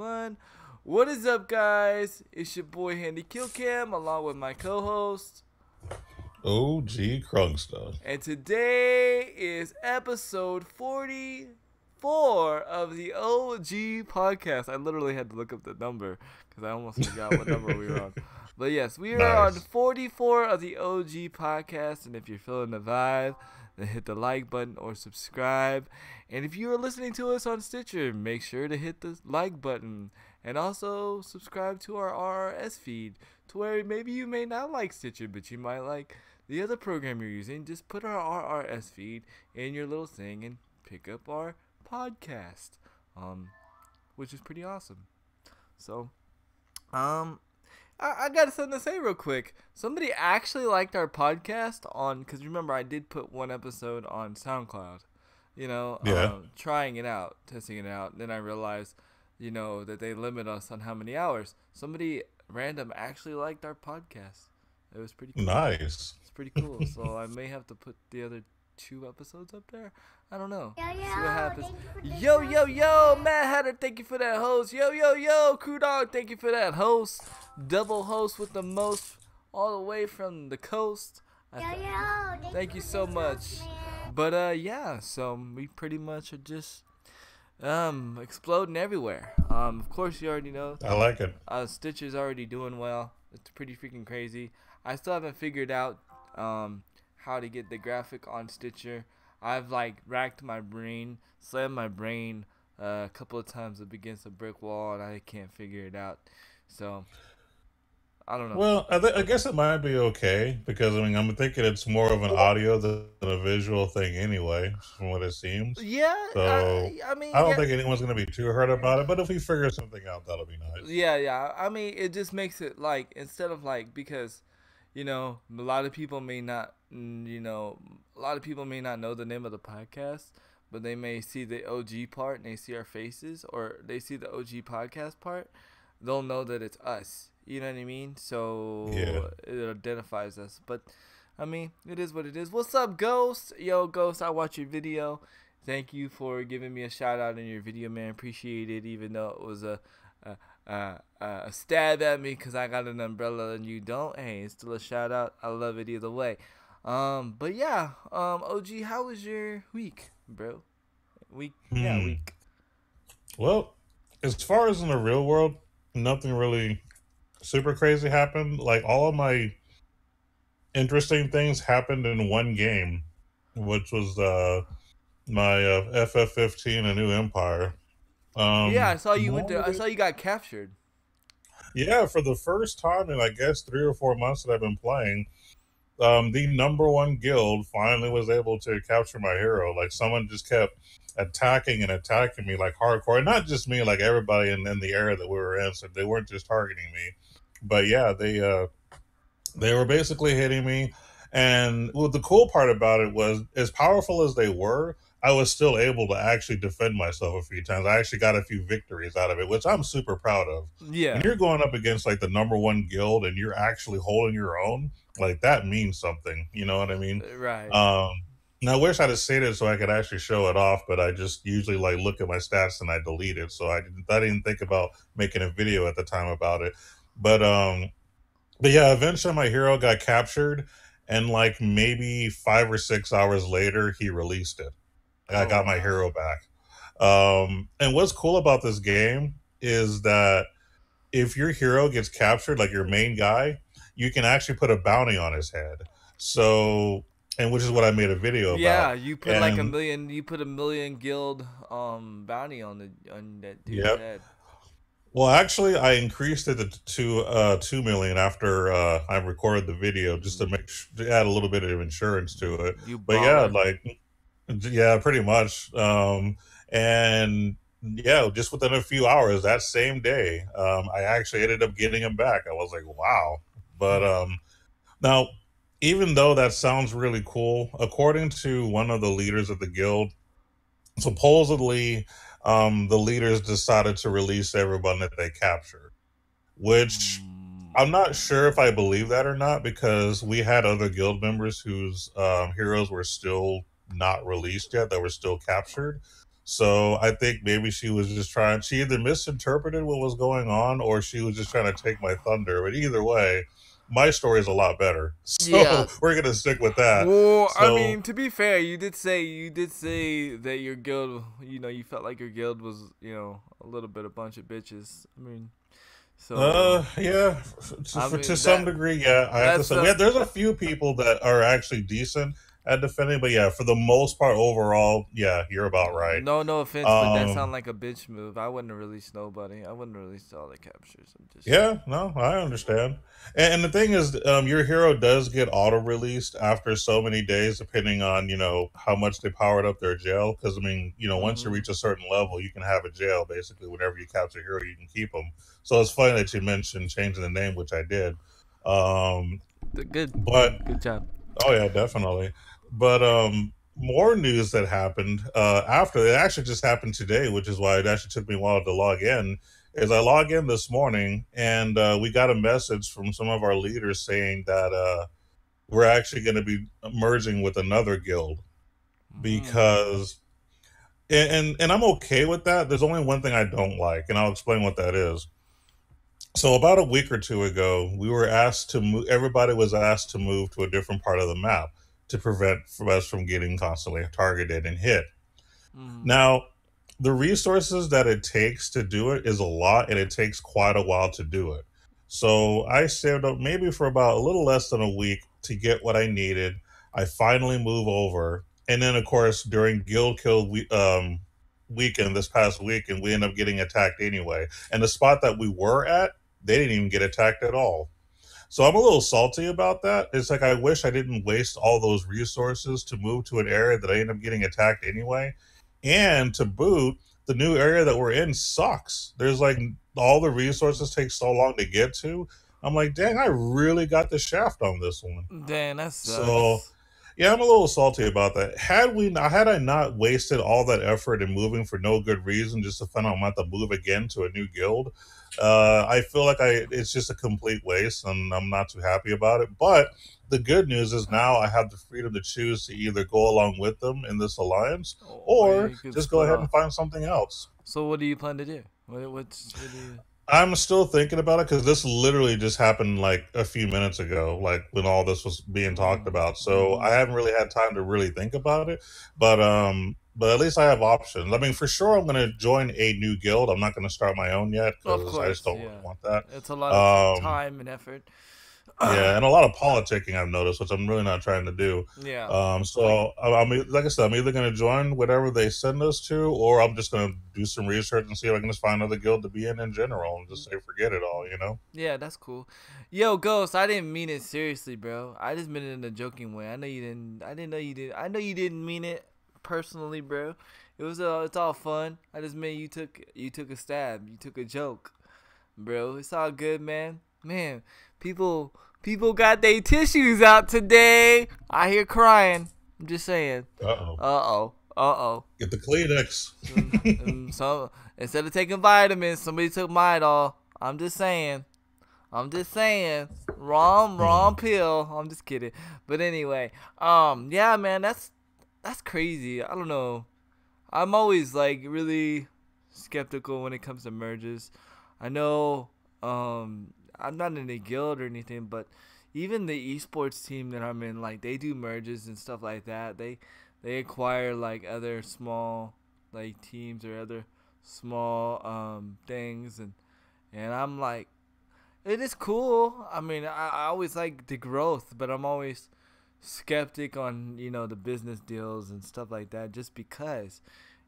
One. What is up, guys? It's your boy Handy Killcam along with my co-host, OG Krungsta. and today is episode 44 of the OG podcast. I literally had to look up the number because I almost forgot what number we were on. But yes, we are on Nice. 44 of the OG podcast, and if you're feeling the vibe, then hit the like button or subscribe. And if you are listening to us on Stitcher, make sure to hit the like button and also subscribe to our RRS feed to where maybe you may not like Stitcher, but you might like the other program you're using. Just put our RRS feed in your little thing and pick up our podcast, which is pretty awesome. So, um, I got something to say real quick. Somebody actually liked our podcast because remember I did put one episode on SoundCloud, Yeah. trying it out, testing it out. And then I realized, that they limit us on how many hours. Somebody random actually liked our podcast. It was pretty cool. Nice. It's pretty cool. So I may have to put the other two episodes up there. I don't know. Yo, yo, See what happens. thank you for the Yo, yo, host. yo, Matt Hatter, thank you for that host. Yo, yo, yo, Crew Dog, thank you for that host. Double host with the most, all the way from the coast. Yo, yo, Thank you for so this much. host, man. But yeah, so we pretty much are just exploding everywhere. Of course you already know. I like it. Stitcher's already doing well. It's pretty freaking crazy. I still haven't figured out how to get the graphic on Stitcher. I've like racked my brain, slammed my brain a couple of times up against a brick wall, and I can't figure it out. So I don't know. Well, I guess it might be okay because I'm thinking it's more of an audio than a visual thing anyway, from what it seems. Yeah, So I mean, I don't yeah, think anyone's going to be too hurt about it. But if we figure something out, that'll be nice. yeah. I mean, it just makes it like instead of like because a lot of people may not, a lot of people may not know the name of the podcast, but they may see the OG part and they see our faces, or they see the OG podcast part, they'll know that it's us. You know what I mean? Yeah. So it identifies us. But I mean, it is what it is. What's up, Ghost? Yo, Ghost, I watched your video. Thank you for giving me a shout out in your video, man. Appreciate it, even though it was a stab at me because I got an umbrella and you don't. Hey, it's still a shout out. I love it either way. But yeah, OG, how was your week, bro? Yeah, Hmm. week. Well, as far as in the real world, nothing really super crazy happened. Like all of my interesting things happened in one game, which was my FF15 A New Empire. Yeah, I saw you went to. I Normally, saw you got captured. yeah, for the first time in I guess 3 or 4 months that I've been playing, the number one guild finally was able to capture my hero. Like someone just kept attacking and attacking me like hardcore. And not just me, like everybody in the area that we were in. So they weren't just targeting me, but yeah, they were basically hitting me. And well, the cool part about it was, as powerful as they were, I was still able to actually defend myself a few times. I actually got a few victories out of it, which I'm super proud of. When Yeah, you're going up against like the number one guild and you're actually holding your own, like that means something. You know what I mean? right. Um, and I wish I'd have saved it so I could actually show it off, but I just usually like look at my stats and I delete it. So I didn't think about making a video at the time about it. But um, but yeah, eventually my hero got captured, and like maybe 5 or 6 hours later, he released it. I Oh got my wow. hero back. And what's cool about this game is that if your hero gets captured, like your main guy, you can actually put a bounty on his head. So, and which is what I made a video about. Yeah, you put like a And million. You put a million guild bounty on that dude's yep. head. Well, actually, I increased it to 2 million after I recorded the video just to to add a little bit of insurance to it. You But yeah, baller. like yeah, pretty much. And yeah, just within a few hours that same day, I actually ended up getting him back. I was like, wow. But now, even though that sounds really cool, according to one of the leaders of the guild, supposedly the leaders decided to release everyone that they captured, which Mm, I'm not sure if I believe that or not because we had other guild members whose heroes were still not released yet, that were still captured. So I think maybe she was just trying. She either misinterpreted what was going on, or she was just trying to take my thunder. But either way, my story is a lot better. So Yeah. we're gonna stick with that. Well, I So mean, to be fair, you did say that your guild, you felt like your guild was, a little bit a bunch of bitches. I mean, so yeah, I to mean some degree, yeah, I have to that's say, there's a few people that are actually decent at defending, but yeah, for the most part, overall, yeah, you're about right. no offense, but that sounded Um, like a bitch move. I wouldn't have released nobody. I wouldn't release all the captures. I'm just yeah, no, I understand. And the thing is, your hero does get auto released after so many days, depending on how much they powered up their jail. Because I mean, once you hmm reach a certain level, you can have a jail basically. Whenever you capture a hero, you can keep them. So it's funny that you mentioned changing the name, which I did. Um, good, but good job. Oh yeah, definitely. But more news that happened after it actually just happened today, which is why it actually took me a while to log in. Is I log in this morning and we got a message from some of our leaders saying that we're actually going to be merging with another guild Mm. because and I'm okay with that. There's only one thing I don't like, and I'll explain what that is. So about a week or two ago, we were asked to move. Everybody was asked to move to a different part of the map to prevent us from getting constantly targeted and hit. Mm. Now, the resources that it takes to do it is a lot, and it takes quite a while to do it. So I saved up maybe for about a little less than a week to get what I needed. I finally move over, and then of course during Guild Kill weekend this past week, and we end up getting attacked anyway. And the spot that we were at, they didn't even get attacked at all. So I'm a little salty about that. It's like I wish I didn't waste all those resources to move to an area that I end up getting attacked anyway. And to boot, the new area that we're in sucks. There's like all the resources take so long to get to. I'm like, dang, I really got the shaft on this one. Damn, that So sucks. yeah, I'm a little salty about that. Had I not wasted all that effort in moving for no good reason, just to find out I'm about to move again to a new guild, I feel like it's just a complete waste, and I'm not too happy about it. But the good news is now I have the freedom to choose to either go along with them in this alliance Or or you could just go split ahead and off. find something else. So what do you plan to do? What do you? I'm still thinking about it because this literally just happened like a few minutes ago, like when all this was being talked about. So I Mm-hmm. haven't really had time to really think about it, but at least I have options. I mean, for sure, I'm going to join a new guild. I'm not going to start my own yet Of because I just course, don't really yeah. want that. It's a lot of Um, time and effort. yeah, and a lot of politicking I've noticed, which I'm really not trying to do. Yeah, like So like I said, I'm either going to join whatever they send us to, or I'm just going to do some research and see if I can just find another guild to be in general, and just say forget it all, you know. yeah, that's cool. Yo, Ghost, I didn't mean it seriously, bro. I just meant it in a joking way. I know you didn't. I didn't know you did. I know you didn't mean it personally, bro. It's all fun. I just meant you took a stab. You took a joke, bro. It's all good, man. Man, people people got their tissues out today. I hear crying. I'm just saying. Uh oh. Uh oh. Uh oh. Get the Kleenex. So instead of taking vitamins, somebody took Midol. I'm just saying. I'm just saying. Wrong Hmm. pill. I'm just kidding. But anyway, yeah, man, that's crazy. I don't know. I'm always like really skeptical when it comes to merges. I know I'm not in a guild or anything, but even the esports team that I'm in, like they do merges and stuff like that. They acquire like other small like teams or other small things and I'm like it is cool. I mean, I always like the growth, but I'm always skeptic on the business deals and stuff like that just because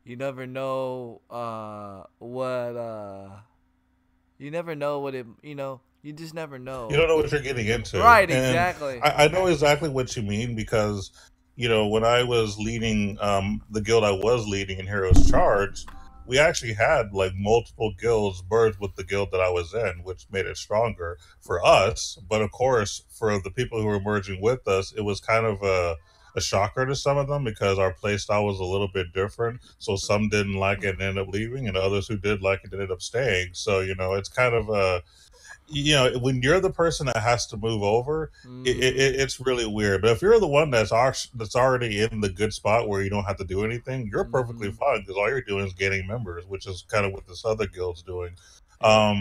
you never know what you never know what it you just never You know. don't know what you're getting into. Right, And exactly. I know exactly what you mean because, when I was leading the guild I was leading in Heroes Charge, we actually had like multiple guilds merged with the guild that I was in, which made it stronger for us. But of course, for the people who were merging with us, it was kind of a a shocker to some of them because our play style was a little bit different. So some didn't like it and ended up leaving, and others who did like it ended up staying. So it's kind of a when you're the person that has to move over, it's really weird. But if you're the one that's already in the good spot where you don't have to do anything, you're perfectly fine because all you're doing is gaining members, which is kind of what this other guild's doing. Now,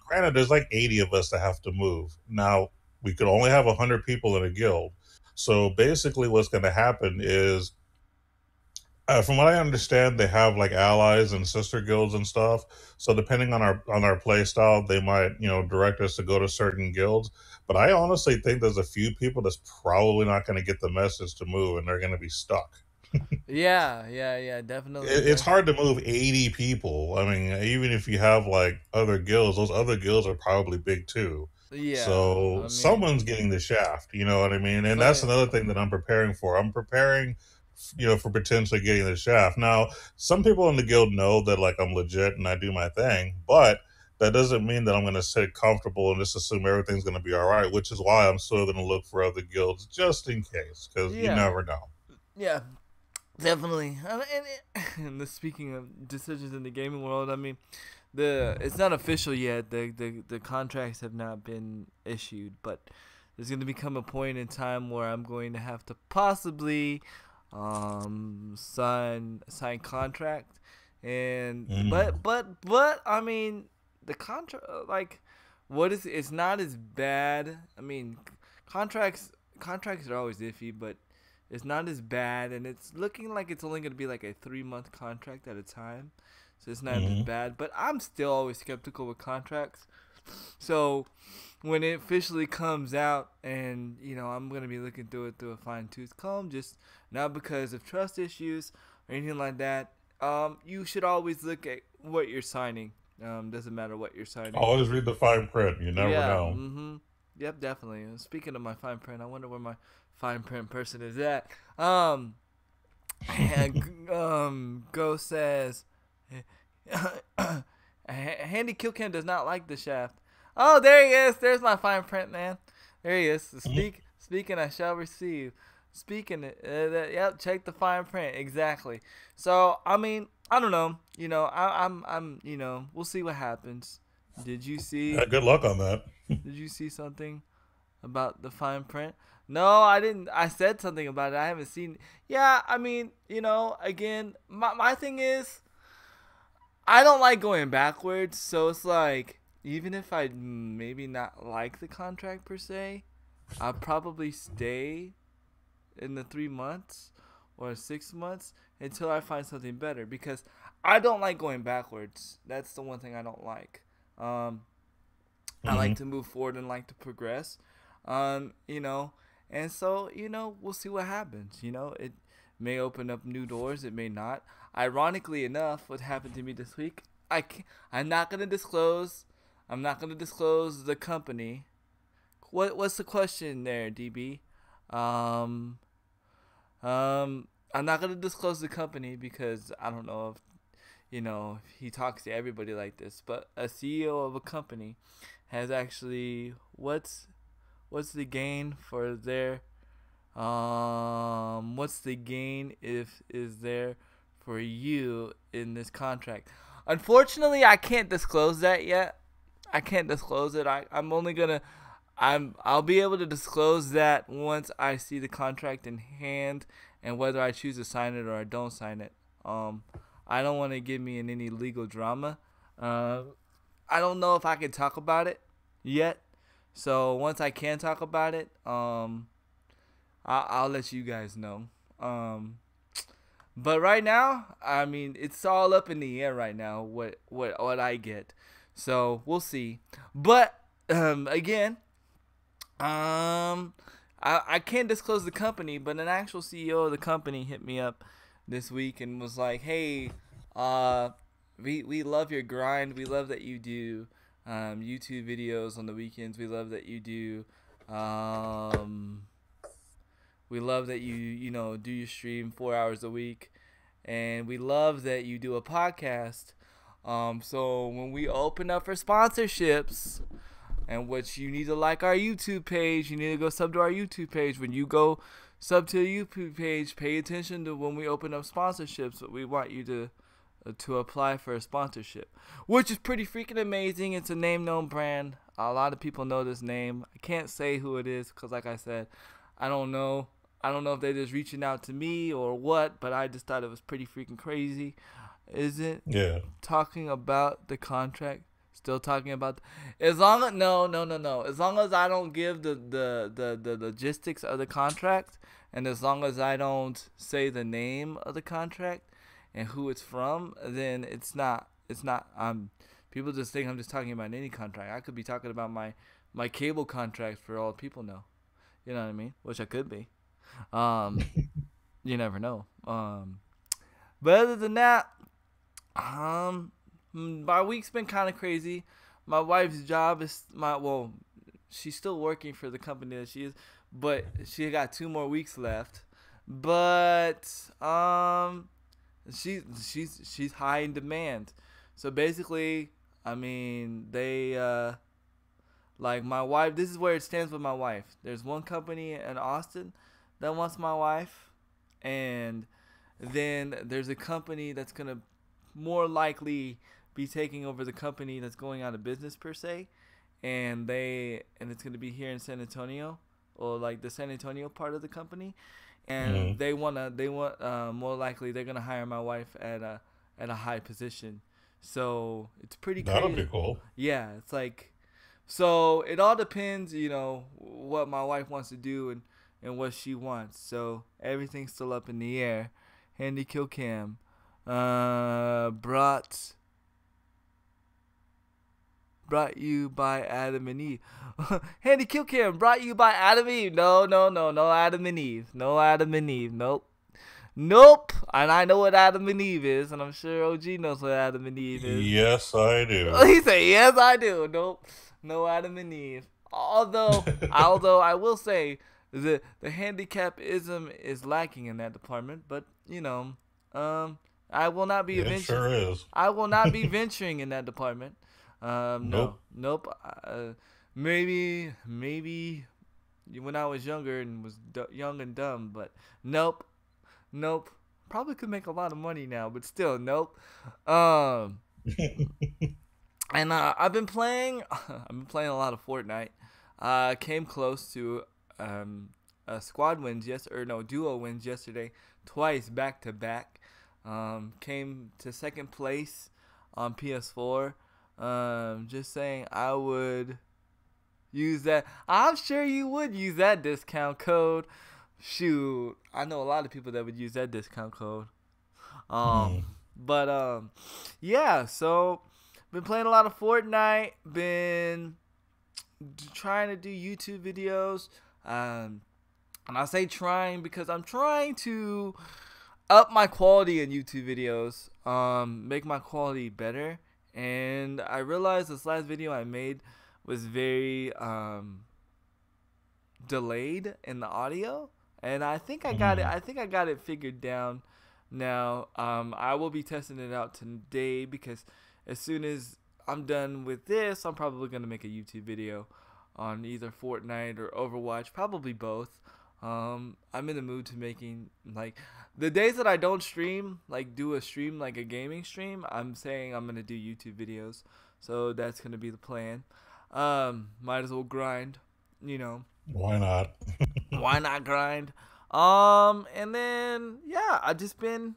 granted, there's like 80 of us that have to move. Now, we could only have 100 people in a guild. So basically, what's going to happen is from what I understand, they have like allies and sister guilds and stuff. So depending on our play style, they might direct us to go to certain guilds. But I honestly think there's a few people that's probably not going to get the message to move, and they're going to be stuck. Yeah, definitely. It's hard to move 80 people. I mean, even if you have like other guilds, those other guilds are probably big too. Yeah, So I mean, someone's getting the shaft, you know what I mean? And so that's another thing that I'm preparing for. I'm preparing, for potentially getting the shaft. Now, some people in the guild know that like I'm legit and I do my thing, but that doesn't mean that I'm going to sit comfortable and just assume everything's going to be all right, which is why I'm still going to look for other guilds just in case, because you never know. Yeah, definitely. And speaking of decisions in the gaming world, I mean, it's not official yet. The contracts have not been issued, but there's going to become a point in time where I'm going to have to possibly sign contract, and but I mean the contract, like, it's not as bad. I mean, contracts are always iffy, but it's not as bad, and it's looking like it's only going to be like a 3-month contract at a time. So it's not as bad, but I'm still always skeptical with contracts. So when it officially comes out, and I'm gonna be looking through it through a fine-tooth comb, just not because of trust issues or anything like that. You should always look at what you're signing. Doesn't matter what you're signing. Always read the fine print. You never know. Yep, definitely. Speaking of my fine print, I wonder where my fine print person is at. Go says, Handy Killcam does not like the shaft. Oh, there he is. There's my fine print, man. There he is. Speaking, I shall receive. Speaking, yep. Check the fine print. Exactly. So, I mean, I don't know. I'm. We'll see what happens. Did you see? Yeah, good luck on that. Did you see something about the fine print? No, I didn't. I said something about it. I haven't seen. Yeah, I mean, again, my thing is, I don't like going backwards. So it's like, even if I maybe not like the contract per se, I'll probably stay in the 3 months or 6 months until I find something better, because I don't like going backwards. That's the one thing I don't like. I like to move forward and like to progress. And so, we'll see what happens. It may open up new doors. It may not. Ironically enough, what happened to me this week, I'm not going to disclose. I'm not going to disclose the company. What's the question there, DB? I'm not going to disclose the company because I don't know if, if he talks to everybody like this, but a CEO of a company has actually, what's the gain for their, what's the gain is there for you in this contract? Unfortunately, I can't disclose that yet. I can't disclose it. I'll be able to disclose that once I see the contract in hand and whether I choose to sign it or I don't sign it. I don't want to get me in any legal drama. I don't know if I can talk about it yet. So once I can talk about it, I'll let you guys know. But right now, I mean, it's all up in the air right now. What I get, so we'll see. But again, I can't disclose the company, but an actual CEO of the company hit me up this week and was like, "Hey, we love your grind. We love that you do YouTube videos on the weekends. We love that you do we love that you do your stream 4 hours a week, and we love that you do a podcast. So when we open up for sponsorships, and which you need to like our YouTube page, you need to go sub to our YouTube page. When you go sub to a YouTube page. Pay attention to when we open up sponsorships. We want you to apply for a sponsorship, which is pretty freaking amazing. It's a name known brand. A lot of people know this name. I can't say who it is because, like I said, I don't know. I don't know if they're just reaching out to me or what, but I just thought it was pretty freaking crazy. Is it? Yeah. Talking about the contract. Still talking about, as long as no. As long as I don't give the logistics of the contract, and as long as I don't say the name of the contract and who it's from, then it's not. People just think I'm just talking about any contract. I could be talking about my cable contract for all people know. You know what I mean? Which I could be. You never know. But other than that, my week's been kind of crazy. My wife's job is she's still working for the company that she is, but she got 2 more weeks left. But she's high in demand. So basically, I mean, they like my wife. This is where it stands with my wife. There's one company in Austin that wants my wife, and then there's a company that's gonna more likely be taking over the company that's going out of business per se, and it's gonna be here in San Antonio, or like the San Antonio part of the company, and they want more likely they're gonna hire my wife at a high position. So it's pretty crazy. That'll be cool. Yeah, it's like, so it all depends, what my wife wants to do and what she wants. So everything's still up in the air. Handy Kill Cam brought you by Adam and Eve. Handy Kill Cam brought you by Adam and Eve. No Adam and Eve. No Adam and Eve. Nope. And I know what Adam and Eve is, and I'm sure OG knows what Adam and Eve is. Yes, I do. He said, yes, I do. Nope. No Adam and Eve. Although I will say the handicapism is lacking in that department, but I will not be It sure is. I will not be venturing in that department. Nope. Nope. Maybe when I was younger and was young and dumb, but nope. Probably could make a lot of money now, but still, nope. And I've been playing a lot of Fortnite. Came close to squad wins duo wins yesterday, twice back to back. Came to second place on PS4. Just saying, I would use that. I'm sure you would use that discount code. Shoot, I know a lot of people that would use that discount code. But yeah. So been playing a lot of Fortnite. Been trying to do YouTube videos. And I say trying because I'm trying to up my quality in YouTube videos. Make my quality better. And I realized this last video I made was very delayed in the audio, and I think I got it. I think I got it figured down now. I will be testing it out today because as soon as I'm done with this, I'm probably gonna make a YouTube video on either Fortnite or Overwatch, probably both. I'm in the mood to making, like, the days that I don't stream, like do a stream, like a gaming stream, I'm saying I'm gonna do YouTube videos. So that's gonna be the plan. Might as well grind, Why not? Why not grind? And then yeah, I just been,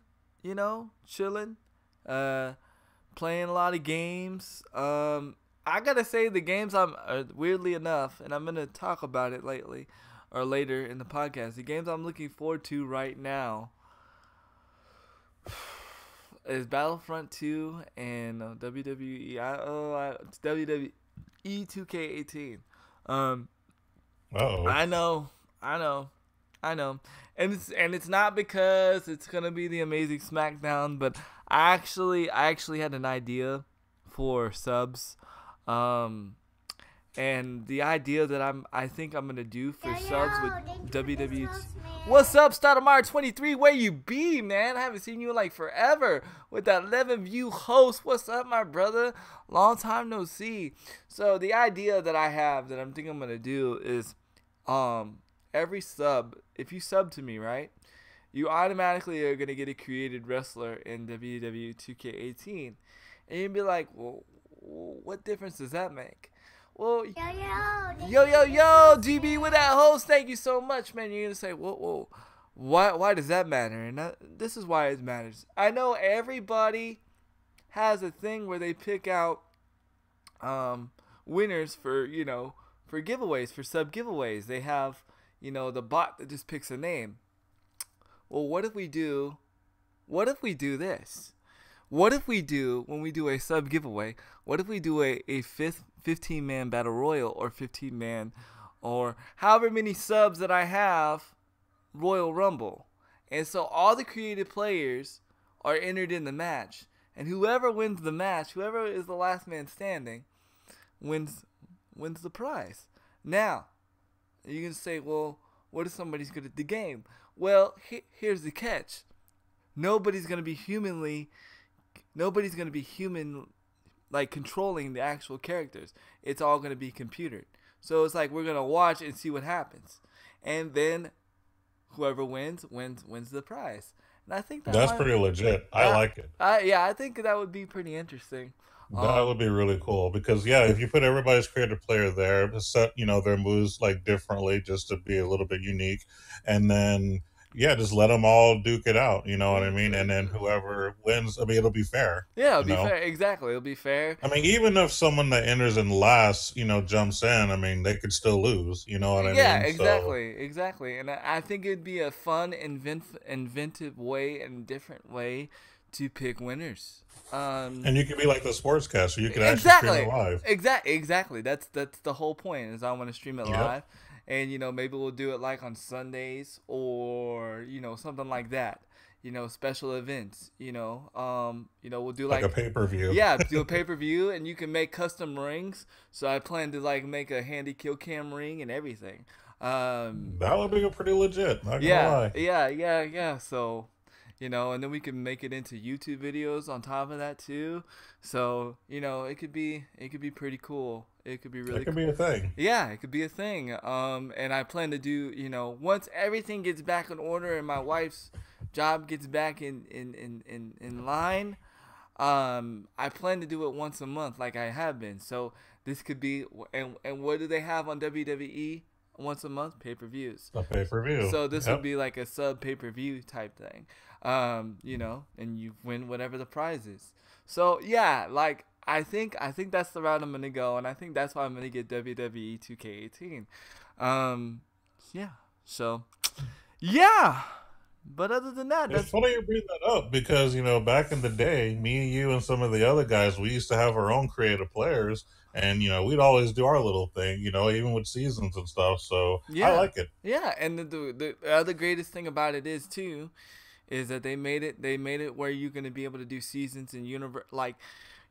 chilling, playing a lot of games. I gotta say the games I'm weirdly enough, and I'm gonna talk about it later in the podcast. The games I'm looking forward to right now is Battlefront 2 and WWE. It's WWE 2K18. I know, and it's not because it's gonna be the amazing SmackDown, but I actually had an idea for subs, and the idea that I think I'm gonna do for subs with WWE. What's up, Stoudemire23? Where you be, man? I haven't seen you in like forever with that 11 view host. What's up, my brother? Long time no see. So the idea that I have that I'm thinking I'm gonna do is every sub, if you sub to me, right, you automatically are gonna get a created wrestler in WWE 2K18, and you'd be like, well, what difference does that make? Well, yo, GB with that host. Thank you so much, man. You're gonna say, whoa, why does that matter? And this is why it matters. I know everybody has a thing where they pick out winners for for giveaways, for sub giveaways. They have the bot that just picks a name. Well, what if we do this? What if we do, when we do a sub giveaway, what if we do a 15-man battle royal, or 15-man, or however many subs that I have, Royal Rumble? And so all the creative players are entered in the match, and whoever wins the match, whoever is the last man standing, wins the prize. Now, you can say, well, what if somebody's good at the game? Well, here's the catch. Nobody's going to be human, like, controlling the actual characters. It's all going to be computered. So it's like we're going to watch and see what happens. And then whoever wins the prize. And I think that's pretty legit. I like it. I think that would be pretty interesting. That would be really cool because, if you put everybody's creative player there, set their moves like differently just to be a little bit unique, and then just let them all duke it out. You know what I mean? And then whoever wins, it'll be fair. Yeah, it'll be fair. Exactly, it'll be fair. I mean, even if someone that enters in last, jumps in, they could still lose. You know what I mean? Yeah, exactly. And I think it'd be a fun, inventive way and different way to pick winners. And you could be like the sportscaster. You could actually stream it live. Exactly. That's the whole point. Is I want to stream it live, and maybe we'll do it like on Sundays or something like that. Special events. We'll do like a pay-per-view. Yeah, do a pay-per-view, and you can make custom rings. So I plan to like make a handy kill cam ring and everything. That would be pretty legit. Not gonna lie. Yeah. So. And then we can make it into YouTube videos on top of that too. So, it could be pretty cool. It could be really cool. It could be a thing. Yeah, it could be a thing. And I plan to do, once everything gets back in order and my wife's job gets back in line, I plan to do it once a month like I have been. So this could be, and what do they have on WWE? Once a month, pay-per-views. A pay-per-view. So this would be like a sub pay-per-view type thing. And you win whatever the prize is. So yeah, like I think that's the route I'm gonna go, and I think that's why I'm gonna get WWE 2K18. Yeah. So yeah. But other than that, it's funny you bring that up because back in the day, me, you, and some of the other guys, we used to have our own creative players, and we'd always do our little thing, even with seasons and stuff. So I like it. Yeah, and the other greatest thing about it is too, is that they made it where you're gonna be able to do seasons in universe, like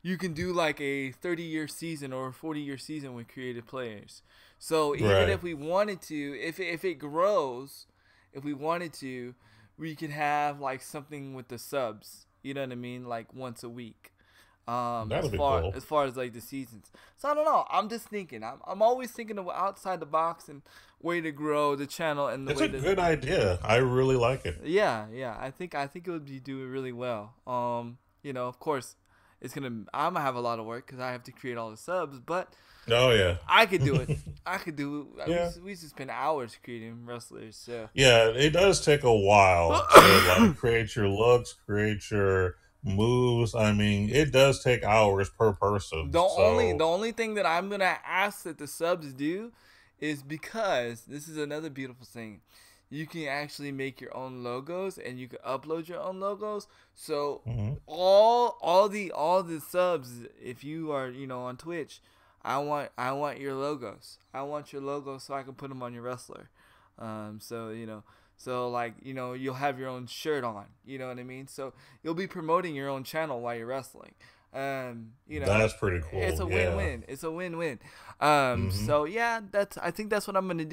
you can do like a 30-year season or a 40-year season with creative players. So even if we wanted to, if it grows, if we wanted to, we could have like something with the subs. You know what I mean? Like once a week. That'd be cool. As far as like the seasons. So I don't know. I'm just thinking. I'm always thinking of outside the box and way to grow the channel and the it's way a good idea. I really like it. Yeah. I think it would be doing really well. Of course, I'm gonna have a lot of work because I have to create all the subs, but oh yeah, I could do it. Yeah. We used to spend hours creating wrestlers. So yeah, it does take a while to like create your looks, create your moves. I mean, it does take hours per person. The only thing that I'm gonna ask that the subs do is, because this is another beautiful thing, you can actually make your own logos and you can upload your own logos. So all the subs, if you are on Twitch, I want your logos. I want your logos so I can put them on your wrestler. So like, you'll have your own shirt on, you know what I mean? So you'll be promoting your own channel while you're wrestling. That's pretty cool. It's a win-win. It's a win-win. So yeah, I think that's what I'm going to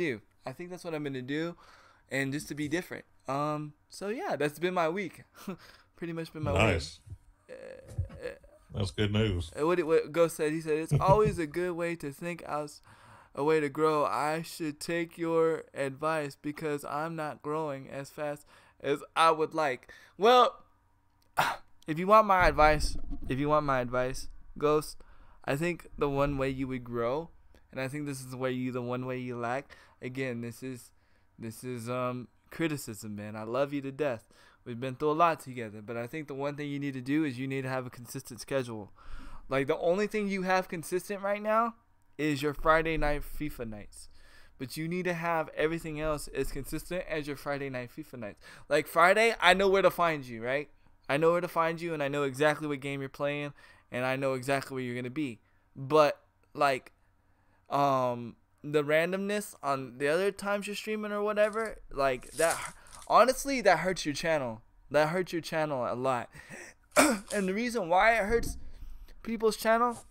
do. And just to be different. So yeah, that's been my week. Pretty much been my week. Nice. That's good news. What Ghost said, he said, it's always a good way to think a way to grow, I should take your advice because I'm not growing as fast as I would like. Well, if you want my advice, Ghost, I think the one way you would grow, and I think this is the one way you lack. Again, this is criticism, man. I love you to death. We've been through a lot together, but I think the one thing you need to do is you need to have a consistent schedule. Like, the only thing you have consistent right now is your Friday night FIFA nights. But you need to have everything else as consistent as your Friday night FIFA nights. Like, Friday, I know where to find you, right? I know where to find you, and I know exactly what game you're playing, and I know exactly where you're going to be. But, like, the randomness on the other times you're streaming or whatever, like, that, honestly, that hurts your channel. That hurts your channel a lot. And the reason why it hurts people's channel,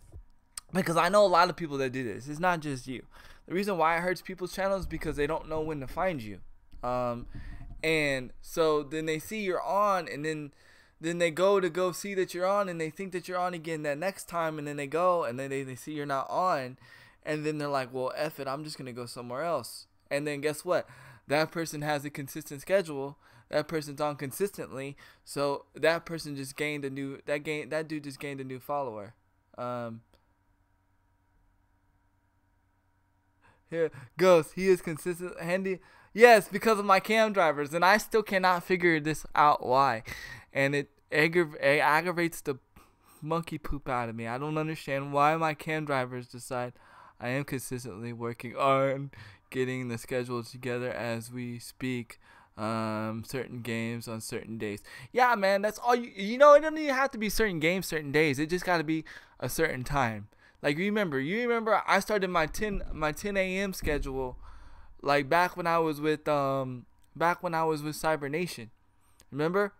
because I know a lot of people that do this. It's not just you. The reason why it hurts people's channels is because they don't know when to find you. And so then they see you're on, and then they go see that you're on, and they think that you're on again that next time, and then they go, and then they see you're not on, and then they're like, well, F it, I'm just going to go somewhere else. And then guess what? That person has a consistent schedule. That person's on consistently, so that person just gained a new, that dude just gained a new follower. Here, Ghost, he is consistent, handy. Yes, because of my cam drivers, and I still cannot figure this out why. And it aggravates the monkey poop out of me. I don't understand why my cam drivers decide I am consistently working on getting the schedule together as we speak. Certain games on certain days. Yeah, man, that's all you know. It doesn't even have to be certain games, certain days. It just got to be a certain time. Like, you remember I started my 10 a.m. schedule, like back when I was with Cyber Nation. Remember,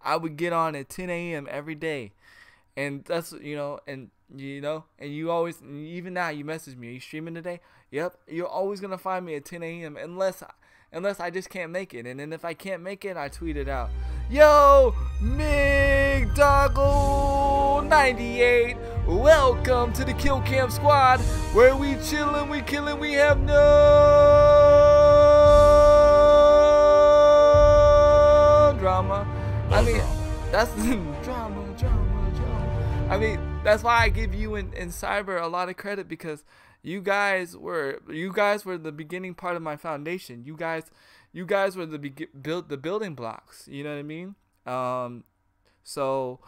I would get on at 10 a.m. every day, and that's and you always, even now, you message me, are you streaming today? Yep, you're always gonna find me at 10 a.m. unless I just can't make it. And then if I can't make it, I tweet it out. Yo, MigDoggle98, welcome to the Kill Cam Squad, where we chillin', we killin', we have no drama. I mean, that's drama. I mean, that's why I give you and Cyber a lot of credit, because you guys were the beginning part of my foundation. You guys were the building blocks. You know what I mean? So,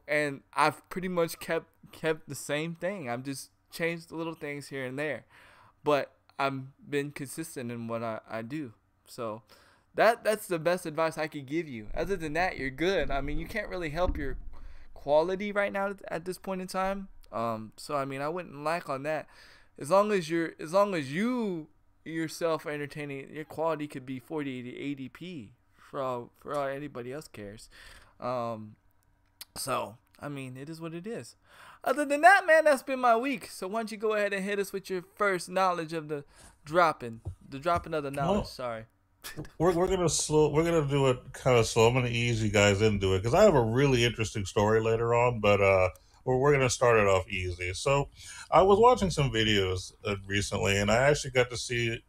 and I've pretty much kept the same thing. I've just changed the little things here and there, but I've been consistent in what I do. So that's the best advice I could give you. Other than that, you're good. I mean, you can't really help your quality right now at this point in time. So I mean, I wouldn't lack on that. As long as you yourself are entertaining, your quality could be 40 80p for all anybody else cares. So I mean, it is what it is. Other than that, man, that's been my week. So why don't you go ahead and hit us with your first knowledge of the dropping of the knowledge. Sorry. We're gonna do it kind of slow. I'm gonna ease you guys into it because I have a really interesting story later on, but we're gonna start it off easy. So, I was watching some videos recently, and I actually got to see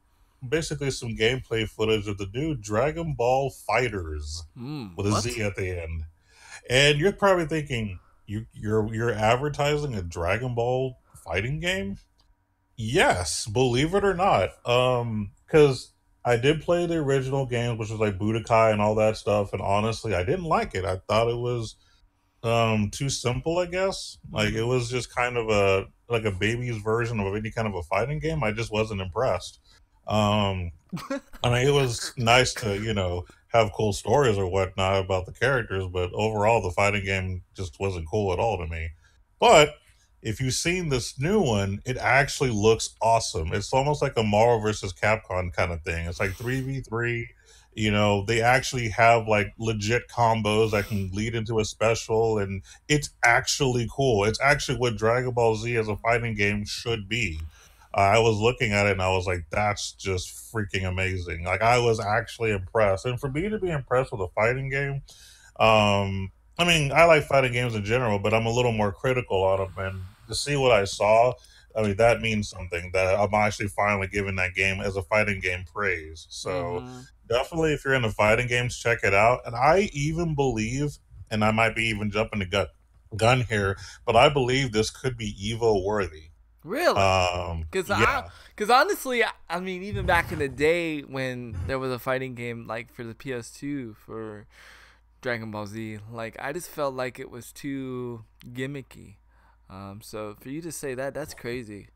basically some gameplay footage of the new Dragon Ball Fighters with a what? Z at the end. And you're probably thinking you're advertising a Dragon Ball fighting game? Yes, believe it or not. Because I did play the original games, which was like Budokai and all that stuff, and honestly, I didn't like it. I thought it was too simple, I guess. Like, it was just kind of a baby's version of any kind of a fighting game. I just wasn't impressed. I mean, it was nice to have cool stories or whatnot about the characters, but overall the fighting game just wasn't cool at all to me. But if you've seen this new one, it actually looks awesome. It's almost like a Marvel versus Capcom kind of thing. It's like 3v3. They actually have like legit combos that can lead into a special, and it's actually cool. It's actually what Dragon Ball Z as a fighting game should be. I was looking at it and I was like, that's just freaking amazing. Like, I was actually impressed. And for me to be impressed with a fighting game, I mean, I like fighting games in general, but I'm a little more critical on them. And to see what I saw, I mean, that means something that I'm actually finally giving that game as a fighting game praise. So Mm-hmm. definitely, if you're into fighting games, check it out. And I even believe, and I might be even jumping the gun here, but I believe this could be Evo worthy. Really? Yeah. Cause honestly, I mean, even back in the day when there was a fighting game like for the PS2 for Dragon Ball Z, like I just felt like it was too gimmicky. So for you to say that, that's crazy.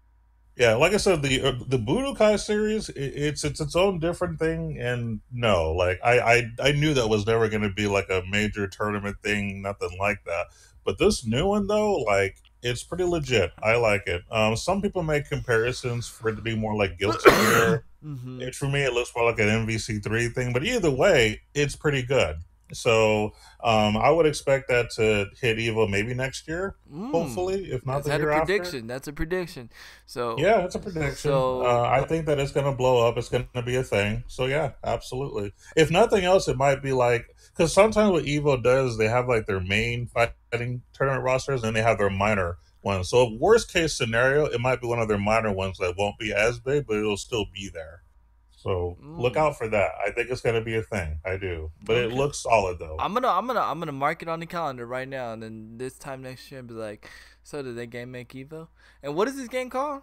Yeah, like I said, the Budokai series, it's its own different thing, and no, like I knew that was never going to be like a major tournament thing, nothing like that. But this new one though, like it's pretty legit. I like it. Some people make comparisons for it to be more like Guilty Gear. Mm-hmm. For me, it looks more like an MVC3 thing, but either way, it's pretty good. So I would expect that to hit Evo maybe next year, hopefully, if not That's the had a year after. prediction. That's a prediction. So, Yeah, it's a prediction. so I think that it's going to blow up. It's going to be a thing. So yeah, absolutely. If nothing else, it might be like because sometimes what Evo does, they have like their main fighting tournament rosters, and they have their minor ones. So worst case scenario, it might be one of their minor ones that won't be as big, but it'll still be there. So look mm, out for that. I think it's going to be a thing. I do, but it okay. looks solid though. I'm gonna mark it on the calendar right now, and then this time next year, and be like, so did that game make Evo? And what is this game called?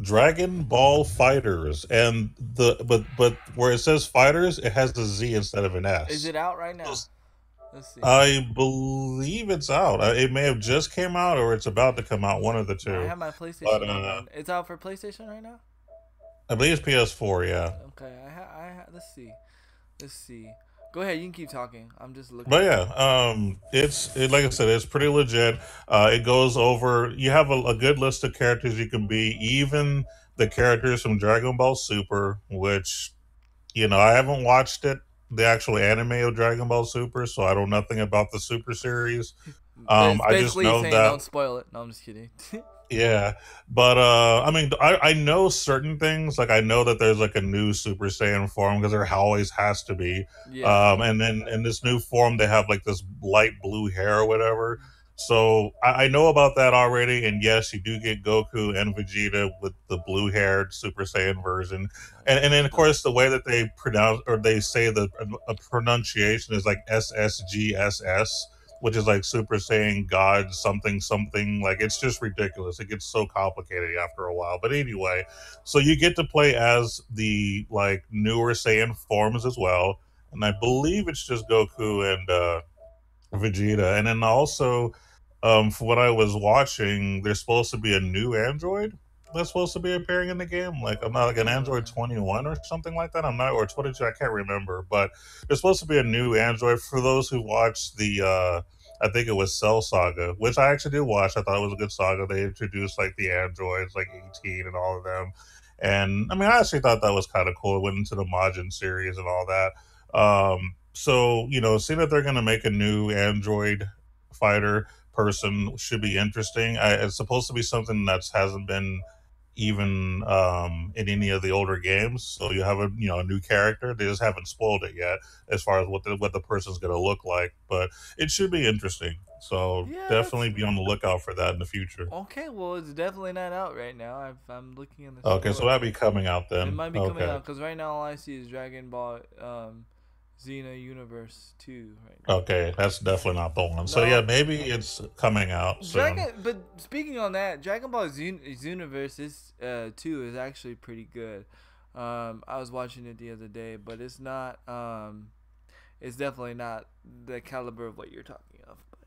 Dragon Ball Fighters, and but where it says fighters, it has a Z instead of an Is S. it out right now? Let's see. I believe it's out. It may have just came out or it's about to come out, one of the I two. have my But PlayStation up right now. It's out for PlayStation right now. I believe it's PS4. Yeah. Okay, let's see. Let's see. Go ahead. You can keep talking. I'm just looking But at. yeah, like I said, it's pretty legit. It goes over. You have a good list of characters you can be, even the characters from Dragon Ball Super, which I haven't watched it, the actual anime of Dragon Ball Super, so I know nothing about the Super series. But it's I just basically know saying that. don't spoil it. No, I'm just kidding. Yeah, but I mean, I know certain things. Like I know that there's like a new Super Saiyan form because there always has to be. Yeah. And then in this new form, they have like this light blue hair or whatever. So I know about that already. And yes, you do get Goku and Vegeta with the blue haired Super Saiyan version. And then of course the way that they pronounce or they say the a pronunciation is like SSGSS, which is like Super Saiyan God something something. Like it's just ridiculous. It gets so complicated after a while. But anyway, so you get to play as the like newer Saiyan forms as well, and I believe it's just Goku and Vegeta, and then also for what I was watching, there's supposed to be a new android that's supposed to be appearing in the game. Like I'm not like an Android Uh, 21 or something like that. I'm not or 22. I can't remember, but there's supposed to be a new android for those who watched the. I think it was Cell Saga, which I actually did watch. I thought it was a good saga. They introduced like the androids, like 18 and all of them. And I mean, I actually thought that was kind of cool. It went into the Majin series and all that. So seeing that they're going to make a new android fighter person should be interesting. It's supposed to be something that hasn't been even in any of the older games. So you have a new character. They just haven't spoiled it yet as far as what the person's going to look like. But it should be interesting. So yeah, that's definitely be on the lookout for that in the future. okay. Well, it's definitely not out right now. I'm looking in the Okay, so store. that'll be coming out It then. might be coming Okay. out because right now all I see is Dragon Ball Xena Universe 2 right now. Okay, that's definitely not the one. So yeah, No, maybe it's coming out soon. But speaking on that, Dragon Ball Xenoverse is 2 is actually pretty good. I was watching it the other day, but it's definitely not the caliber of what you're talking of. But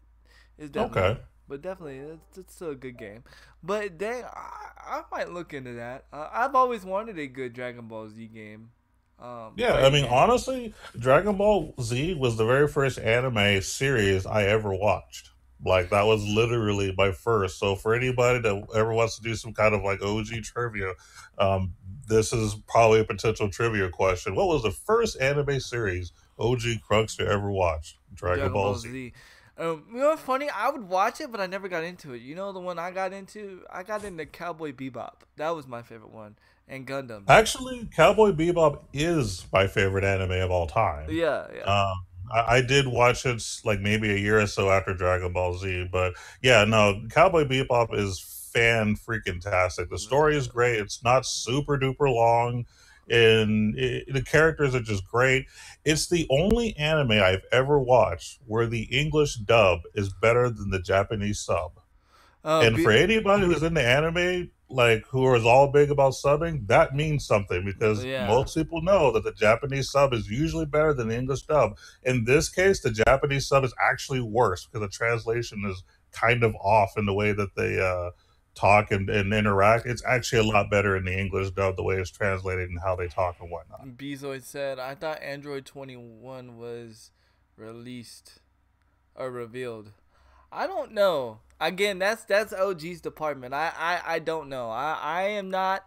it's Okay. definitely it's still a good game. But dang, I might look into that. I've always wanted a good Dragon Ball Z game, Yeah, I fighting mean, game. honestly, Dragon Ball Z was the very first anime series I ever watched. Like, that was literally my first. So, for anybody that ever wants to do some kind of like OG trivia, um, this is probably a potential trivia question. What was the first anime series OG Crunkster ever watched? Dragon Dragon Ball Ball Z. Z. You know what's funny? I would watch it, but I never got into it. You know the one I got into? I got into Cowboy Bebop. That was my favorite one, and Gundam. Actually, Cowboy Bebop is my favorite anime of all time. Yeah, yeah. Um, I did watch it like maybe a year or so after Dragon Ball Z, but yeah, no, Cowboy Bebop is freaking tastic. The story is great. It's not super duper long, and the characters are just great. It's the only anime I've ever watched where the English dub is better than the Japanese sub. And for anybody who's in the anime, like who is all big about subbing, that means something because most people know that the Japanese sub is usually better than the English dub. In this case, the Japanese sub is actually worse because the translation is kind of off in the way that they talk and interact. It's actually a lot better in the English dub, the way it's translated and how they talk and whatnot. Bezoid said, I thought Android 21 was released or revealed. I don't know. Again, that's OG's department. I don't know. I am not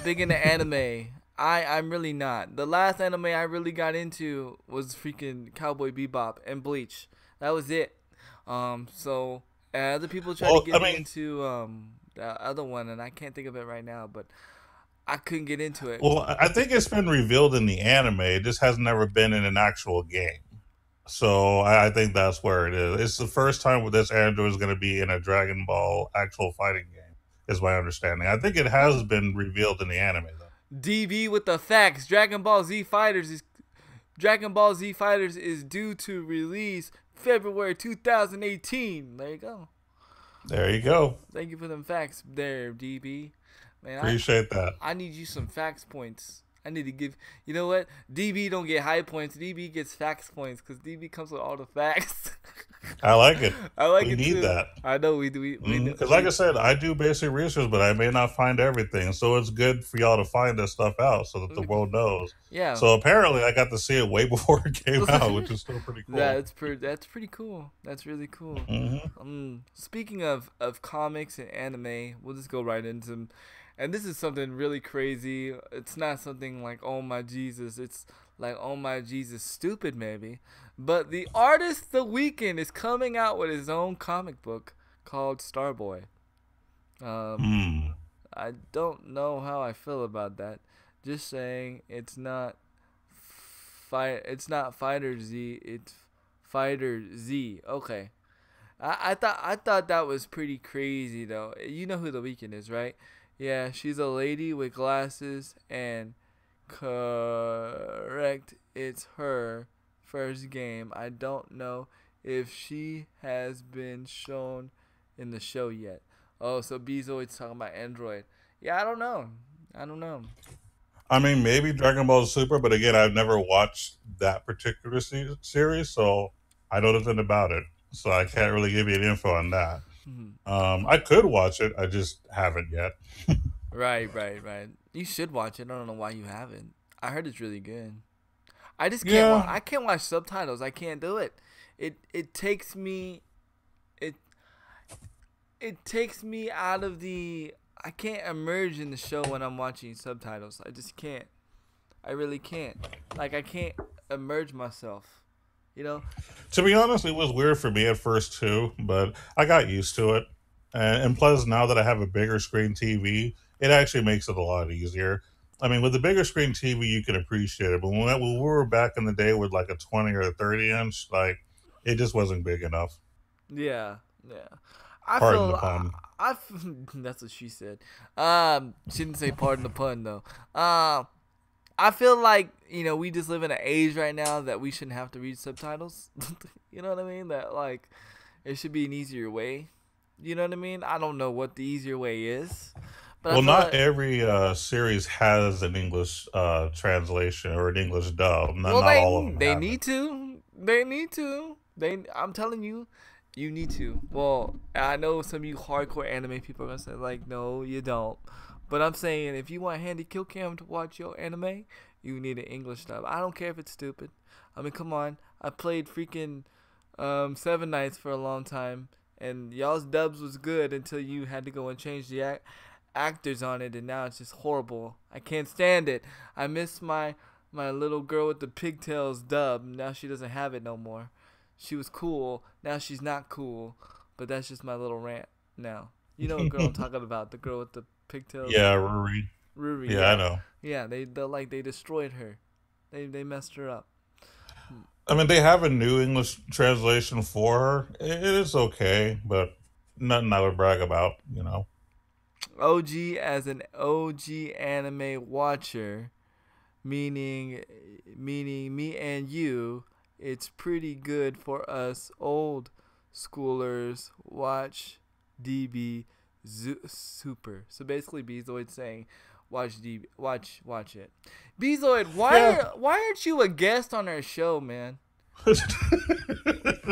big into anime. I'm really not. The last anime I really got into was freaking Cowboy Bebop and Bleach. That was it. So other people try to get me into the other one, and I can't think of it right now, but I couldn't get into it. Well, I think it's been revealed in the anime. It just has never been in an actual game. So I think that's where it is. It's the first time where this android is going to be in a Dragon Ball actual fighting game, is my understanding. I think it has been revealed in the anime, though. DB with the facts. Dragon Ball Z Fighters is due to release February 2018. There you go. There you go. Thank you for them facts there, DB. Man, appreciate that. I need you some facts points. I need to give. You know what? DB don't get high points. DB gets facts points because DB comes with all the facts. I like it. I like we it need too. that. I know we do. Because, like I said, I do basic research, but I may not find everything. So it's good for y'all to find this stuff out so that the world knows. Yeah. So apparently, I got to see it way before it came out, which is still pretty cool. That's pretty cool. That's really cool. Speaking of comics and anime, we'll just go right into. And this is something really crazy. It's not something like, oh my Jesus. It's like, oh my Jesus, stupid maybe. But the artist The Weeknd is coming out with his own comic book called Starboy. I don't know how I feel about that. Just saying, it's not Fighter Z. It's Fighter Z. Okay. I thought that was pretty crazy though. You know who The Weeknd is, right? Yeah, she's a lady with glasses, and correct, it's her first game. I don't know if she has been shown in the show yet. Oh, so Bezoid's talking about Android. Yeah, I don't know. I mean, maybe Dragon Ball Super, but again, I've never watched that particular series, so I know nothing about it. So I can't really give you an info on that. I could watch it. I just haven't yet. Right. You should watch it. I don't know why you haven't. I heard it's really good. I just can't. I can't watch subtitles. I can't do it. It takes me. It takes me out of the. I can't emerge in the show when I'm watching subtitles. I just can't. I really can't. Like I can't emerge myself. You know? To be honest, it was weird for me at first too, but I got used to it. And plus, now that I have a bigger screen TV, it actually makes it a lot easier. I mean, with the bigger screen TV, you can appreciate it. But when we were back in the day with like a 20 or a 30 inch, like, it just wasn't big enough. Yeah. Pardon the pun. That's what she said. She didn't say pardon the pun, though. I feel like, we just live in an age right now that we shouldn't have to read subtitles. You know what I mean? That, like, it should be an easier way. You know what I mean? I don't know what the easier way is. But well, not every series has an English translation or an English dub. Not all of them. They need to. I'm telling you, you need to. Well, I know some of you hardcore anime people are going to say, like, no, you don't. But I'm saying if you want Handy Kill Cam to watch your anime, you need an English dub. I don't care if it's stupid. I mean, come on. I played freaking Seven Nights for a long time, and y'all's dubs was good until you had to go and change the actors on it, and now it's just horrible. I can't stand it. I miss my little girl with the pigtails dub. Now she doesn't have it no more. She was cool. Now she's not cool. But that's just my little rant now. You know what girl I'm talking about? The girl with the pigtails. Yeah, Ruri. Yeah, I know. Yeah, they destroyed her. They messed her up. I mean, they have a new English translation for her. It is okay, but nothing I would brag about, OG as an OG anime watcher, meaning me and you, it's pretty good for us old schoolers watch DB Super. So basically, Bezoid saying, watch DB, watch it. Bezoid, Yeah. why aren't you a guest on our show, man?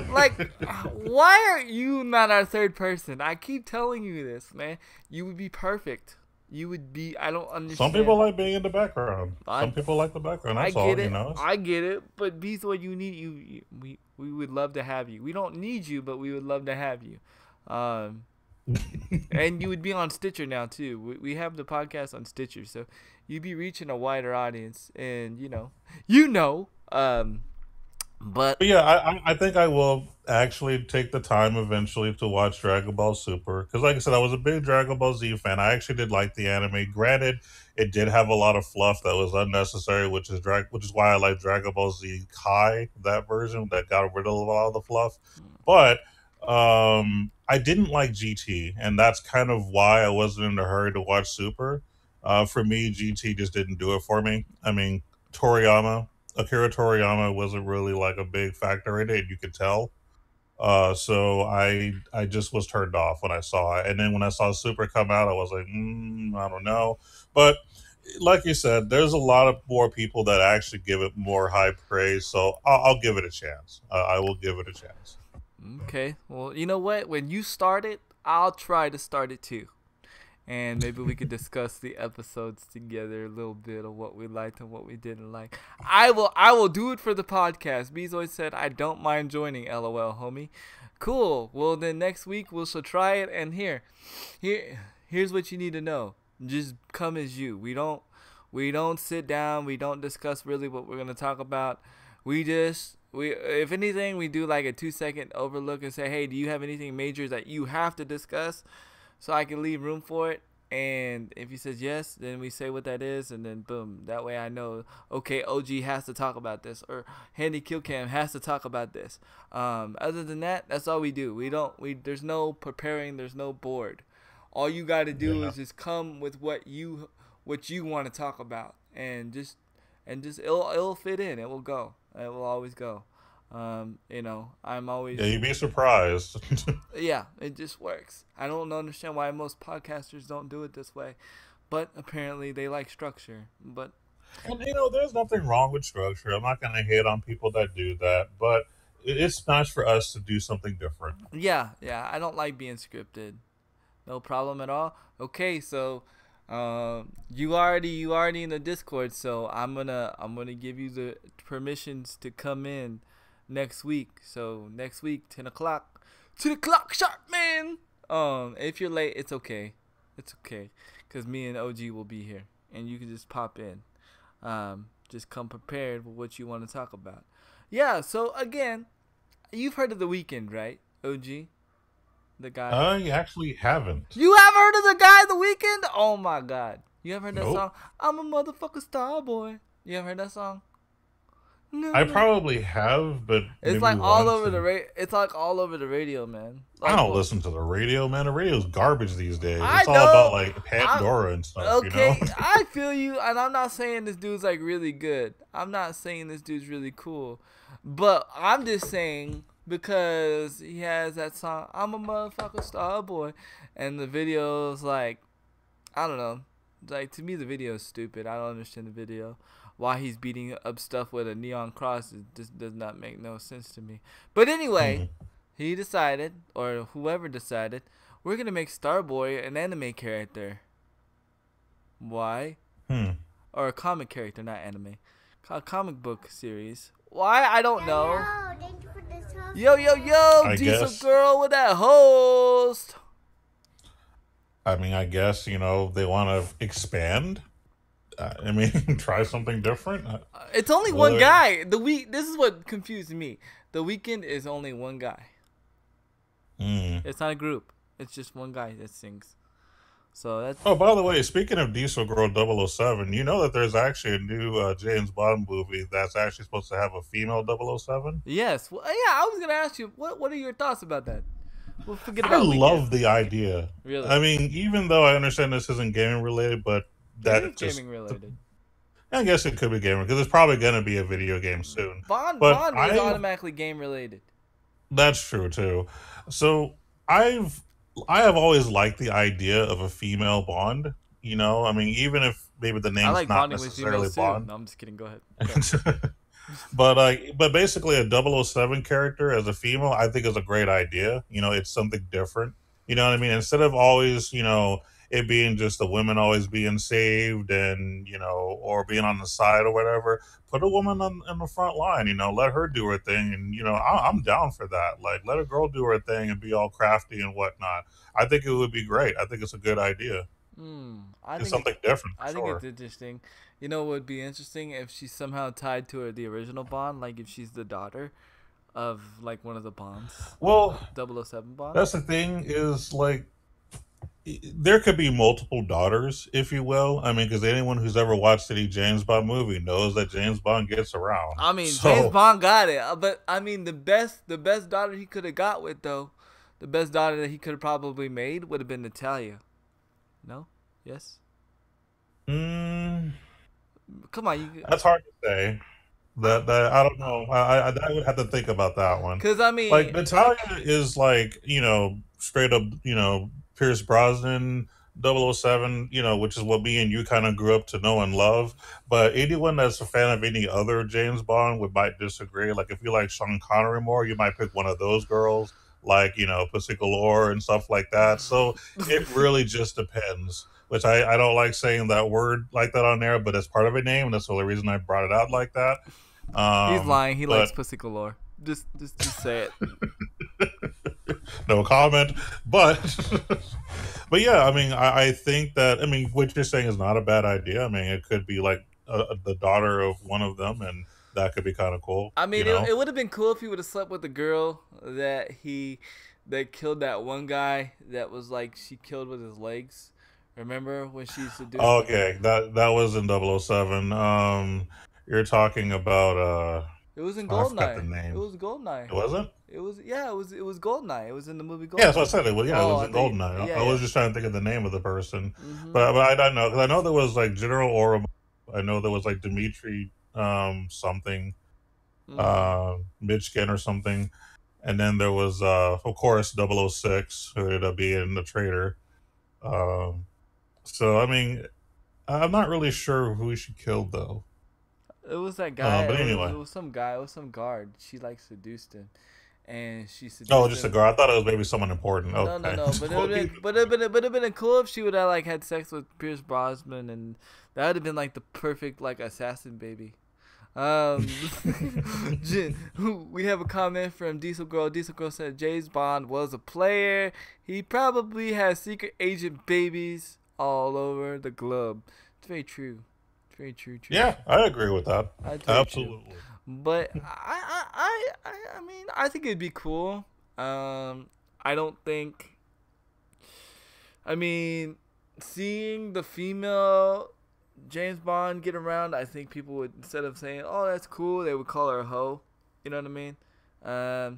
Like, why are you not our third person? I keep telling you this, man. You would be perfect. You would be. I don't understand. Some people like being in the background. Some people like the background. That's all, I get it. But Bezoid, you need you. We would love to have you. We don't need you, but we would love to have you. And you would be on Stitcher now too. We have the podcast on Stitcher, so you'd be reaching a wider audience, and But yeah, I think I will actually take the time eventually to watch Dragon Ball Super because, like I said, I was a big Dragon Ball Z fan. I actually did like the anime. Granted, it did have a lot of fluff that was unnecessary, which is why I like Dragon Ball Z Kai, that version that got rid of a lot of the fluff. But I didn't like GT, and that's kind of why I wasn't in a hurry to watch Super. For me, GT just didn't do it for me. I mean, Akira Toriyama wasn't really like a big factor in it. You could tell. So I just was turned off when I saw it, and then when I saw Super come out, I was like, I don't know. But like you said, there's a lot of more people that actually give it more high praise. So I'll give it a chance. I will give it a chance. Okay. Well, you know what? When you start it, I'll try to start it too. And maybe we could discuss the episodes together a little bit of what we liked and what we didn't like. I will do it for the podcast. Bezoid said I don't mind joining. LOL, homie. Cool. Well, then next week we shall try it. And here's what you need to know. Just come as you. We don't sit down. We don't discuss really what we're gonna talk about. If anything, we do like a 2-second overlook and say, hey, do you have anything major that you have to discuss? So I can leave room for it. And if he says yes, then we say what that is. And then boom. That way I know, okay, OG has to talk about this. Or Handy Killcam has to talk about this. Other than that, that's all we do. There's no preparing. There's no board. All you got to do is just come with what you want to talk about. And just it'll fit in. It will go. It will always go. I'm always. Yeah, you'd be surprised. Yeah, it just works. I don't understand why most podcasters don't do it this way, but apparently they like structure. But and there's nothing wrong with structure. I'm not gonna hate on people that do that, but it's nice for us to do something different. Yeah, I don't like being scripted. No problem at all. Okay, so you already in the Discord, so I'm gonna give you the permissions to come in next week. So next week, 10 o'clock sharp, man. If you're late, it's okay, because me and OG will be here, and you can just pop in. Just come prepared with what you want to talk about. Yeah. So again, you've heard of The Weeknd, right, OG? The guy. I actually haven't. You have heard of the guy, The Weeknd? Oh my God. You ever heard that Nope. song? I'm a motherfucker star boy. You ever heard that song? No. I probably have, but It's like all over the It's like all over the radio, man. Like, I don't listen to the radio, man. The radio's garbage these days. I It's all know. about like Pandora and stuff, Okay, I feel you, and I'm not saying this dude's like really good. I'm not saying this dude's really cool, but I'm just saying because he has that song, I'm a motherfucker star boy, and the video's like, I don't know, like to me the video is stupid. I don't understand the video. Why he's beating up stuff with a neon cross just does not make no sense to me. But anyway, he decided, or whoever decided, we're gonna make Starboy an anime character. Why? Or a comic character, not anime. A comic book series. Why? I don't know. Thank you for the song. Yo, Diesel guess. Girl with that host. I mean, I guess they want to expand. I mean, try something different. It's only one guy. This is what confused me. The Weeknd is only one guy. It's not a group. It's just one guy that sings. So that's. Oh, by the way, speaking of Diesel Girl 007, you know that there's actually a new James Bond movie that's actually supposed to have a female 007? Yes. Well, yeah, I was gonna ask you what are your thoughts about that? We'll forget I about love weekend. the idea. Really, I mean, even though I understand this isn't gaming related, but it that is gaming related. I guess it could be gaming because it's probably going to be a video game soon. But Bond was automatically game related. that's true too. So I've I have always liked the idea of a female Bond. You know, I mean, even if maybe the I name's like not bonding with necessarily females too. Bond. No, I'm just kidding. Go ahead. Go ahead. But basically a 007 character as a female, I think is a great idea. You know, it's something different. You know what I mean? Instead of always, it being just the women always being saved and, or being on the side or whatever, put a woman on the front line, let her do her thing. And, I'm down for that. Like, let a girl do her thing and be all crafty and whatnot. I think it would be great. I think it's a good idea. I It's think something different for I think it's sure. interesting. You know what would be interesting if she's somehow tied to the original Bond, like if she's the daughter of like one of the Bonds, Well, 007 Bond. that's the thing is like there could be multiple daughters, if you will. I mean, because anyone who's ever watched any James Bond movie knows that James Bond gets around. I mean, James So, Bond got it, but I mean the best daughter he could have got with though, the best daughter that he could have probably made would have been Natalia. No, yes. mm, Come on, you. that's hard to say. That I don't know. I would have to think about that one. Cause I Like mean, Natalia is like straight up Pierce Brosnan. 007, which is what me and you kind of grew up to know and love. But anyone that's a fan of any other James Bond would might disagree. Like if you like Sean Connery more, you might pick one of those girls, like Pussy Galore and stuff like that. So it really just depends. Which I don't like saying that word like that on there, but it's part of a name, and that's the only reason I brought it out like that. he's lying. He likes But pussy galore. Just say it. no comment. But but yeah, I mean, I think that what you're saying is not a bad idea. I mean, it could be like the daughter of one of them, and that could be kind of cool. I mean, it would have been cool if he would have slept with the girl that killed that one guy that was like she killed with his legs. Remember when she seduced him? Okay, that was in 007. You're talking about It was in I forgot the Goldeneye. It name. was Goldeneye. It wasn't. It was yeah. It was Goldeneye. It was in the movie Yeah, so I Goldeneye. said it. Well, yeah, it Oh, was I in think Goldeneye. yeah I was yeah. just trying to think of the name of the person, Mhm. but I don't know because I know there was like General Orem. I know there was like Dimitri something Mhm. Michkin or something, and then there was of course 006 who ended up being the traitor. Um, so I mean, I'm not really sure who she killed though. It was that guy. But It anyway, was some guy. It was some guard. She like seduced him, and she oh, seduced just a him. girl. I thought it was maybe someone important. No, no, Okay, no. But it would have been, but it would have been cool if she would have like had sex with Pierce Brosnan, and that would have been like the perfect like assassin baby. Um, we have a comment from Diesel Girl. Diesel Girl said James Bond was a player. He probably has secret agent babies all over the globe. It's very true. It's very true. True. yeah, I agree with that. That's very true. Absolutely. But I mean, I think it'd be cool. I don't think. I mean, seeing the female James Bond get around, I think people would instead of saying, "Oh, that's cool," they would call her a hoe. You know what I mean?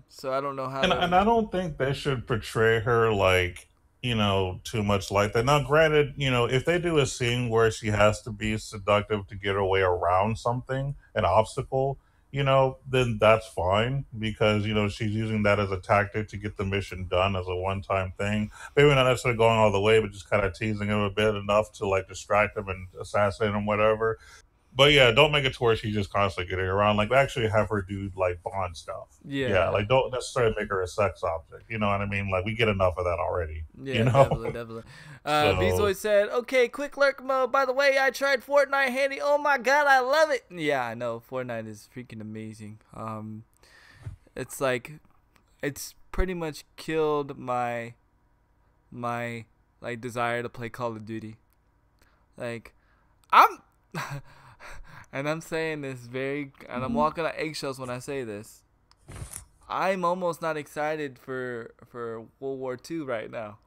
So I don't know how And to. I don't think they should portray her like too much like that. Now, granted, if they do a scene where she has to be seductive to get her way around something, an obstacle, then that's fine because she's using that as a tactic to get the mission done as a one-time thing. Maybe not necessarily going all the way, but just kind of teasing him a bit enough to like distract him and assassinate him, whatever. But yeah, don't make it to where she's just constantly getting around. Like actually have her do like Bond stuff. Yeah, Yeah, like don't necessarily make her a sex object. You know what I mean? Like we get enough of that already. You yeah, know? definitely, definitely. So Bezoy said, "Okay, quick lurk mode. By the way, I tried Fortnite handy. Oh my god, I love it. Yeah, I know Fortnite is freaking amazing. It's like it's pretty much killed my like desire to play Call of Duty. Like I'm and I'm saying this and I'm walking on eggshells when I say this. I'm almost not excited for World War II right now.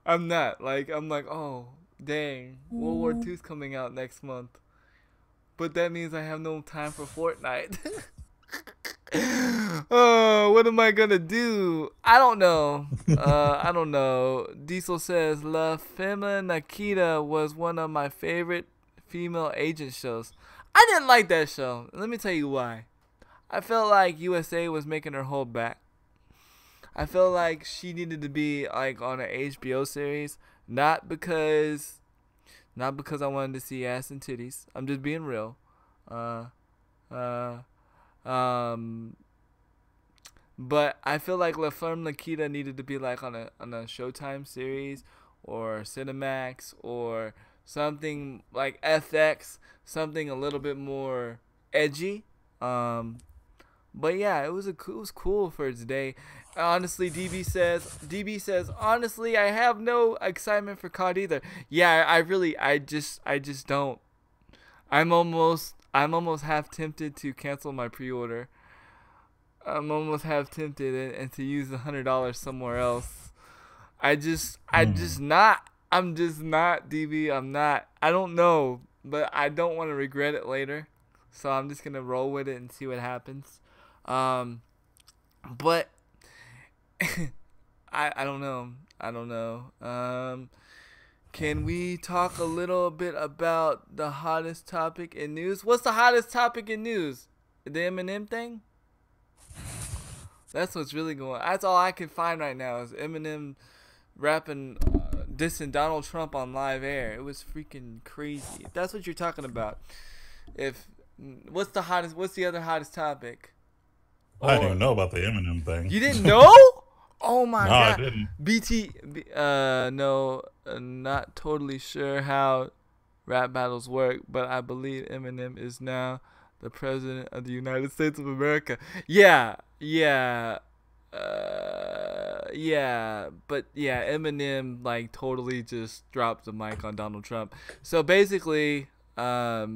I'm not. Like I'm like, "Oh, dang. World War II is coming out next month." But that means I have no time for Fortnite. Oh, what am I gonna do? I don't know. I don't know. Diesel says La Femme Nikita was one of my favorite female agent shows. I didn't like that show. Let me tell you why. I felt like USA was making her hold back. I felt like she needed to be like on an HBO series, not because I wanted to see ass and titties. I'm just being real. Uh, uh, um, but I feel like La Femme Nikita needed to be like on a Showtime series or Cinemax or something like FX, something a little bit more edgy. But yeah, it was cool for its day. Honestly, DB says honestly, I have no excitement for COD either. Yeah, I just don't. I'm almost half tempted to cancel my pre-order. I'm almost half tempted and to use $100 somewhere else. I'm just not. I'm just not, DB. I'm not. I don't know, but I don't want to regret it later. So I'm just gonna roll with it and see what happens. But I don't know. I don't know. Can we talk a little bit about the hottest topic in news? What's the hottest topic in news? The Eminem thing? That's what's really going on. That's all I can find right now is Eminem rapping, dissing Donald Trump on live air. It was freaking crazy. If that's what you're talking about. What's the other hottest topic? I didn't even know about the Eminem thing. You didn't know? Oh my god. No, I didn't. No, not totally sure how rap battles work, but I believe Eminem is now the president of the United States of America. Yeah. But yeah, Eminem like totally just dropped the mic on Donald Trump. So basically, it's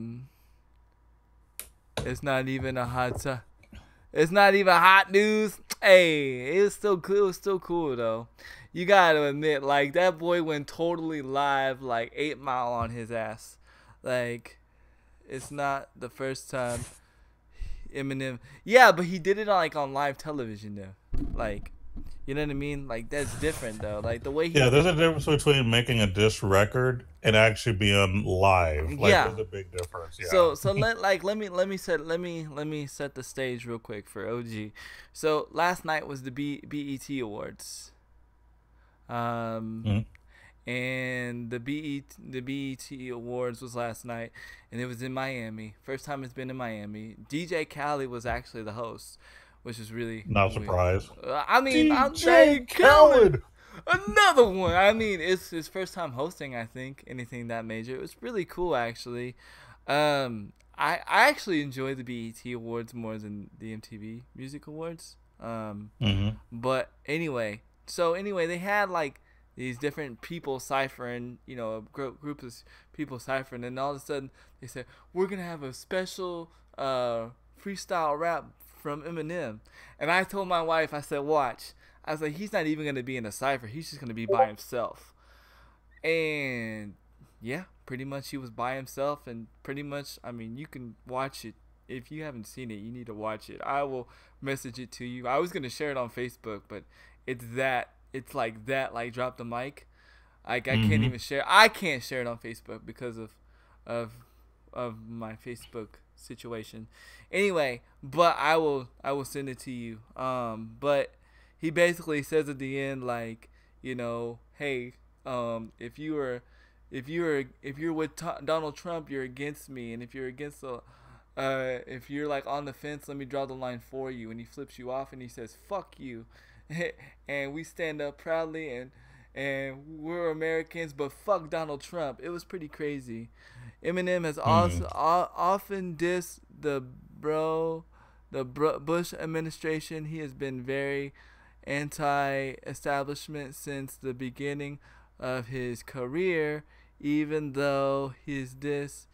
not even hot news. Hey, it was still cool. It was still cool though. You gotta admit, like that boy went totally live, like 8 Mile on his ass. Like, it's not the first time Eminem. Yeah, but he did it on live television though. Like, you know what I mean? Like that's different though. Like the way he. Yeah, there's a difference between making a diss record and actually being live. Like, yeah, there's a big difference. Yeah. So let me set the stage real quick for OG. So last night was the BET Awards. And the BET Awards was last night, and it was in Miami. First time it's been in Miami. DJ Khaled was actually the host, which is really not surprised. I mean, DJ Khaled, another one. I mean, it's his first time hosting. I think anything that major. It was really cool actually. I actually enjoy the BET Awards more than the MTV Music Awards. But anyway, they had like these different people ciphering, you know, a group of people ciphering, and all of a sudden they said, we're going to have a special freestyle rap from Eminem. And I told my wife, I said, watch. I was like, he's not even going to be in a cipher. He's just going to be by himself. And yeah, pretty much he was by himself, and pretty much, I mean, you can watch it. If you haven't seen it, you need to watch it. I will message it to you. I was going to share it on Facebook, but it's like that, like drop the mic. Like I can't even share. I can't share it on Facebook because of my Facebook situation. Anyway, but I will send it to you. But he basically says at the end, like, you know, hey, if you're with Donald Trump, you're against me, and if you're against if you're like on the fence, let me draw the line for you. And he flips you off and he says, fuck you. And we stand up proudly, and we're Americans, but fuck Donald Trump. It was pretty crazy. Eminem has also often dissed the Bush administration. He has been very anti-establishment since the beginning of his career, even though his diss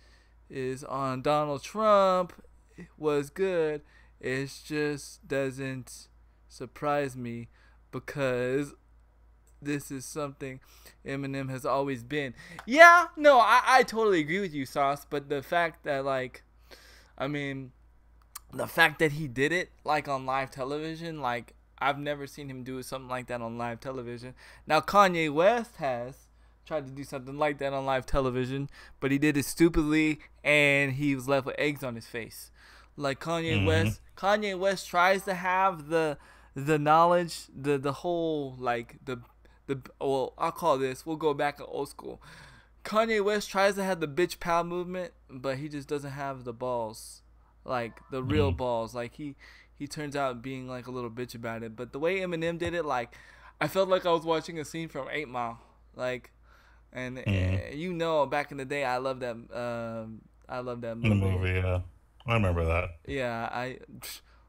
is on Donald Trump was good. It just doesn't surprise me because this is something Eminem has always been. Yeah, no, I totally agree with you, Sauce, but the fact that, like, I mean, the fact that he did it like on live television, like I've never seen him do something like that on live television. Now Kanye West has tried to do something like that on live television, but he did it stupidly and he was left with eggs on his face. Like Kanye West tries to have the knowledge, the whole like the well, I'll call this. We'll go back to old school. Kanye West tries to have the bitch pal movement, but he just doesn't have the balls, like the real balls. Like he turns out being like a little bitch about it. But the way Eminem did it, like I felt like I was watching a scene from 8 Mile, like, and you know, back in the day, I love that. I love that movie. The movie, yeah, I remember that. Yeah,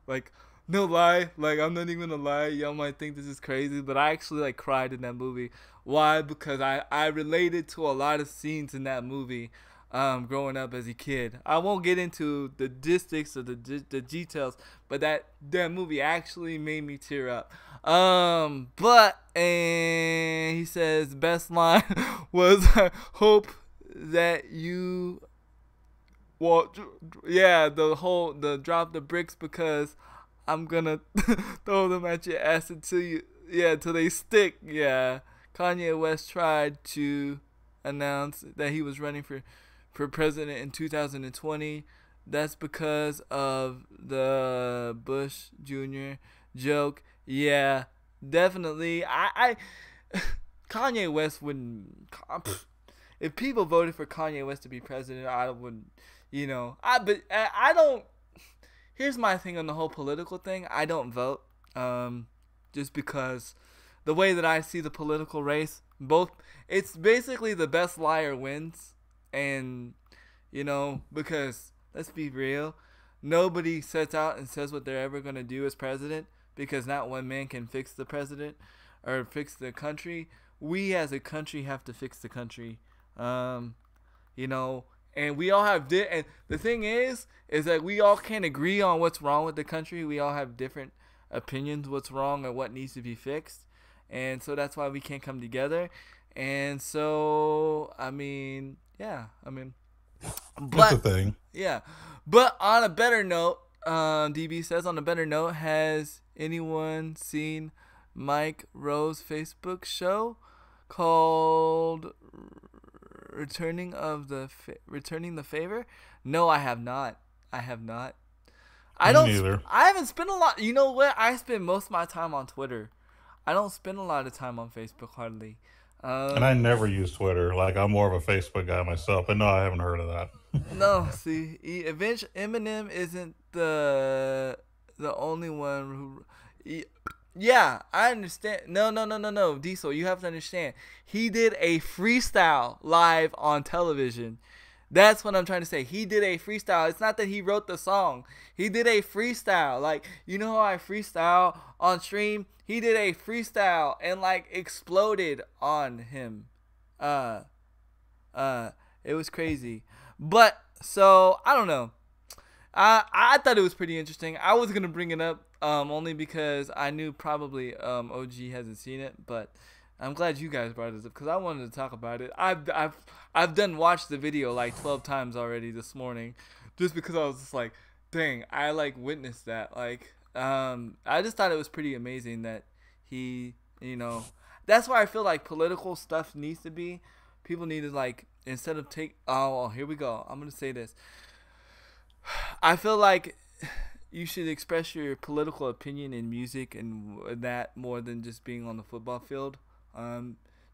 like no lie, like I'm not even gonna lie. Y'all might think this is crazy, but I actually like cried in that movie. Why? Because I related to a lot of scenes in that movie, growing up as a kid. I won't get into the distance or the details, but that movie actually made me tear up. But and he says best line was I hope that you. Well, yeah, the drop the bricks because I'm gonna throw them at your ass till they stick. Yeah, Kanye West tried to announce that he was running for president in 2020. That's because of the Bush Jr. joke. Yeah, definitely. I Kanye West wouldn't. If people voted for Kanye West to be president, I wouldn't. You know, but I don't. Here's my thing on the whole political thing. I don't vote, just because the way that I see the political race, it's basically the best liar wins, and you know, because let's be real, nobody sets out and says what they're ever gonna do as president, because not one man can fix the president or fix the country. We as a country have to fix the country, you know. And we all have and the thing is that we all can't agree on what's wrong with the country. We all have different opinions what's wrong and what needs to be fixed. And so that's why we can't come together. And so I mean, yeah, but that's the thing. Yeah. But on a better note, DB says on a better note, has anyone seen Mike Rowe's Facebook show called Returning the Favor? No, I have not. I don't either. I haven't spent a lot. You know what? I spend most of my time on Twitter. I don't spend a lot of time on Facebook hardly. And I never use Twitter. Like I'm more of a Facebook guy myself. But no, I haven't heard of that. No, see, Eminem isn't the only one who. Yeah, I understand. No, Diesel, you have to understand. He did a freestyle live on television. That's what I'm trying to say. He did a freestyle. It's not that he wrote the song. He did a freestyle. Like, you know how I freestyle on stream? He did a freestyle and like exploded on him. It was crazy. But so I don't know. I thought it was pretty interesting. I was gonna bring it up only because I knew probably OG hasn't seen it, but I'm glad you guys brought this up because I wanted to talk about it. I've done watched the video like 12 times already this morning, just because I was just like, dang, I like witnessed that. Like I just thought it was pretty amazing that he, you know, that's why I feel like political stuff needs to be. People need to like instead of here we go. I'm gonna say this. I feel like you should express your political opinion in music and that more than just being on the football field.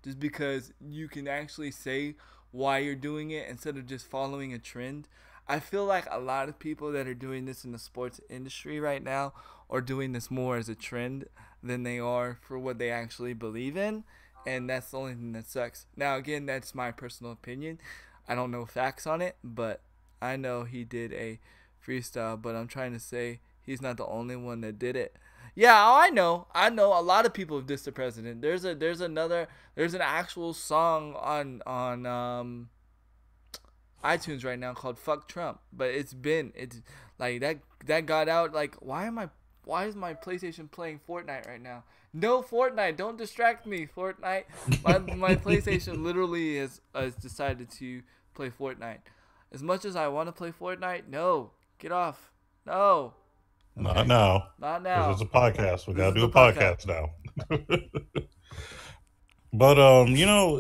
Just because you can actually say why you're doing it instead of just following a trend. I feel like a lot of people that are doing this in the sports industry right now are doing this more as a trend than they are for what they actually believe in. And that's the only thing that sucks. Now, again, that's my personal opinion. I don't know facts on it, but I know he did a freestyle, but I'm trying to say he's not the only one that did it. Yeah, I know. A lot of people have dissed the president. There's an actual song on iTunes right now called "Fuck Trump," but it's like that got out. Like, why is my PlayStation playing Fortnite right now? No, Fortnite, don't distract me, Fortnite. My PlayStation literally has decided to play Fortnite. As much as I want to play Fortnite, no, get off. No. Not Okay. now. Not This now. is a podcast. We This gotta is do the a podcast. podcast now. But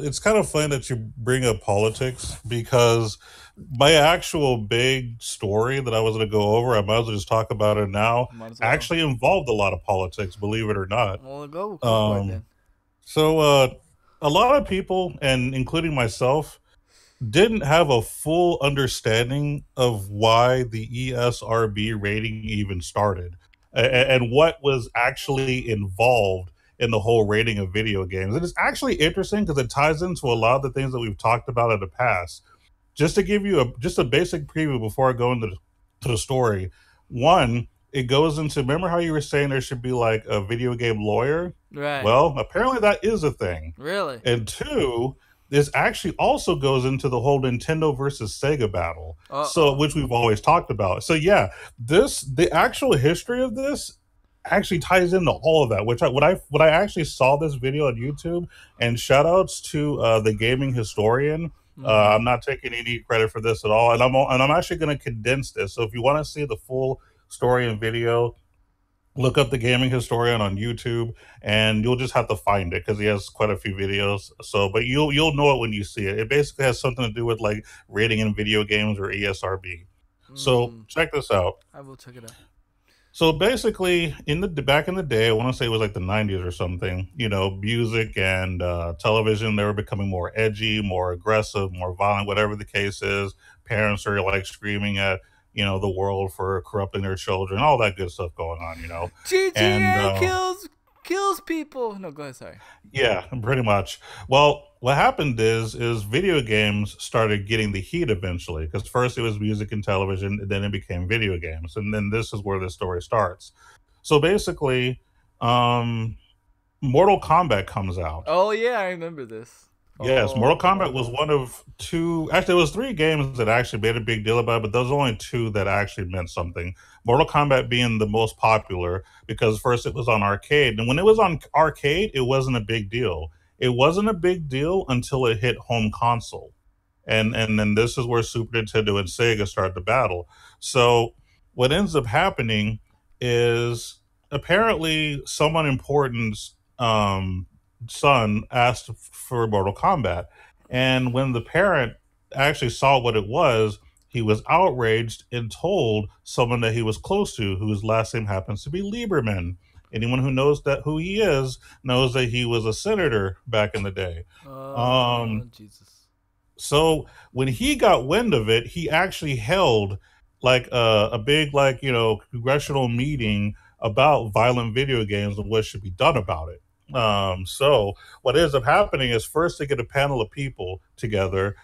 it's kind of funny that you bring up politics because my actual big story that I was going to go over, I might as well just talk about it now, Might as well. actually involved a lot of politics, believe it or not. Well, go for it Um, then. so a lot of people, and including myself, didn't have a full understanding of why the ESRB rating even started and what was actually involved in the whole rating of video games. And it's actually interesting because it ties into a lot of the things that we've talked about in the past. Just to give you a basic preview before I go into to the story. One, it goes into, remember how you were saying there should be like a video game lawyer? Right. Well, apparently that is a thing. Really? And two, this actually also goes into the whole Nintendo versus Sega battle. Uh So, oh. which we've always talked about. So yeah, the actual history of this actually ties into all of that. Which when I actually saw this video on YouTube, and shout outs to the gaming historian. Mm-hmm. I'm not taking any credit for this at all, and I'm actually going to condense this. So if you want to see the full story and video, look up the gaming historian on YouTube, and you'll just have to find it because he has quite a few videos. So, but you'll know it when you see it. It basically has something to do with like rating in video games or ESRB. So Mm. check this out. I will check it out. So basically, in the back in the day, I want to say it was like the '90s or something. Music and television, they were becoming more edgy, more aggressive, more violent, whatever the case is. Parents are like screaming at the world for corrupting their children, all that good stuff going on. And GTA kills people. No, go ahead. Sorry. yeah, pretty much. Well, what happened is video games started getting the heat eventually because first it was music and television, and then it became video games, and then this is where the story starts. So basically, um, Mortal Kombat comes out. Oh yeah, I remember this. Yes, Mortal Kombat Oh. was one of two. Actually, it was three games that actually made a big deal about it, but those were only two that actually meant something. Mortal Kombat being the most popular because first it was on arcade, and when it was on arcade, it wasn't a big deal. It wasn't a big deal until it hit home console, and then this is where Super Nintendo and Sega started the battle. So what ends up happening is apparently someone important's son asked for Mortal Kombat, and when the parent actually saw what it was, he was outraged and told someone that he was close to, whose last name happens to be Lieberman. Anyone who knows that who he is knows that he was a senator back in the day. Oh Um, Jesus. so when he got wind of it, he actually held like a big like congressional meeting about violent video games and what should be done about it. So what ends up happening is first they get a panel of people together,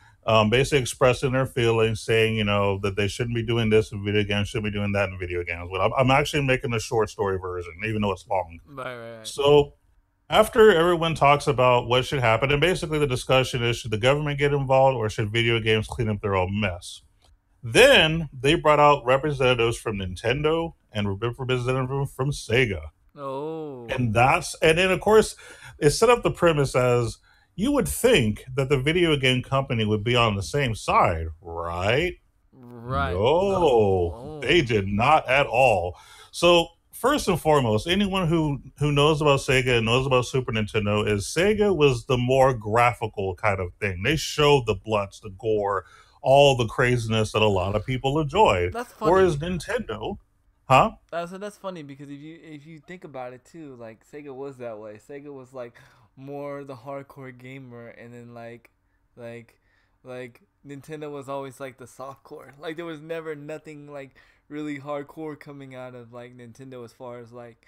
basically expressing their feelings, saying that they shouldn't be doing this in video games, shouldn't be doing that in video games. But I'm actually making a short story version, even though it's long. Right. So after everyone talks about what should happen, and basically the discussion is should the government get involved or should video games clean up their own mess? Then they brought out representatives from Nintendo and representatives from Sega. Oh. And then of course it set up the premise as you would think that the video game company would be on the same side, right? Right. No, Oh. they did not at all. So first and foremost, anyone who knows about Sega and knows about Super Nintendo is Sega was the more graphical kind of thing. They showed the bloods, the gore, all the craziness that a lot of people enjoyed. That's Whereas funny. Nintendo, huh? That's funny because if you think about it too, like Sega was that way. Sega was like more the hardcore gamer, and then like like Nintendo was always like the softcore. Like there was never nothing like really hardcore coming out of like Nintendo as far as like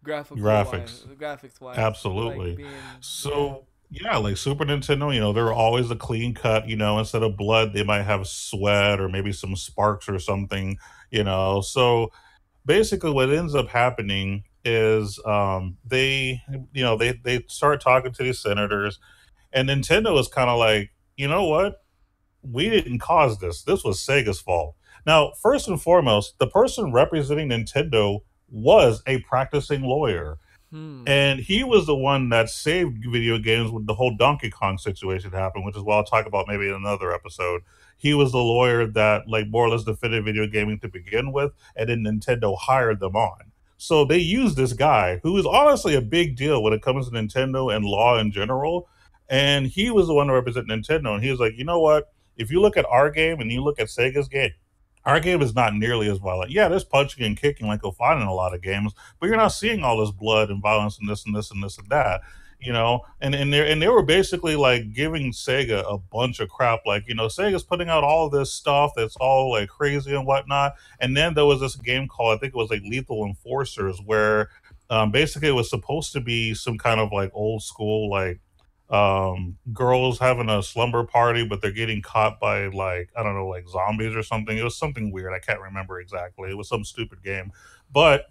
Graphics, graphics wise, like absolutely. being yeah. So yeah, like Super Nintendo, they were always a clean cut. Instead of blood, they might have sweat or maybe some sparks or something. So basically what ends up happening is they start talking to these senators, and Nintendo is kind of like, you know what, we didn't cause this was Sega's fault. Now first and foremost, the person representing Nintendo was a practicing lawyer. Hmm. And he was the one that saved video games when the whole Donkey Kong situation happened, which is what I'll talk about maybe in another episode. He was the lawyer that like more or less defended video gaming to begin with, and then Nintendo hired them on. So they used this guy who is honestly a big deal when it comes to Nintendo and law in general. And he was the one to represent Nintendo. And he was like, you know what? If you look at our game and you look at Sega's game, our game is not nearly as violent. Yeah, there's punching and kicking like you'll find in a lot of games, but you're not seeing all this blood and violence and this and this and this and that. And they were basically like giving Sega a bunch of crap, like Sega's putting out all this stuff that's all like crazy and whatnot. And then there was this game called, I think it was like Lethal Enforcers, where basically it was supposed to be some kind of like old school like girls having a slumber party, but they're getting caught by like I don't know, like zombies or something. It was something weird. I can't remember exactly. It was some stupid game, but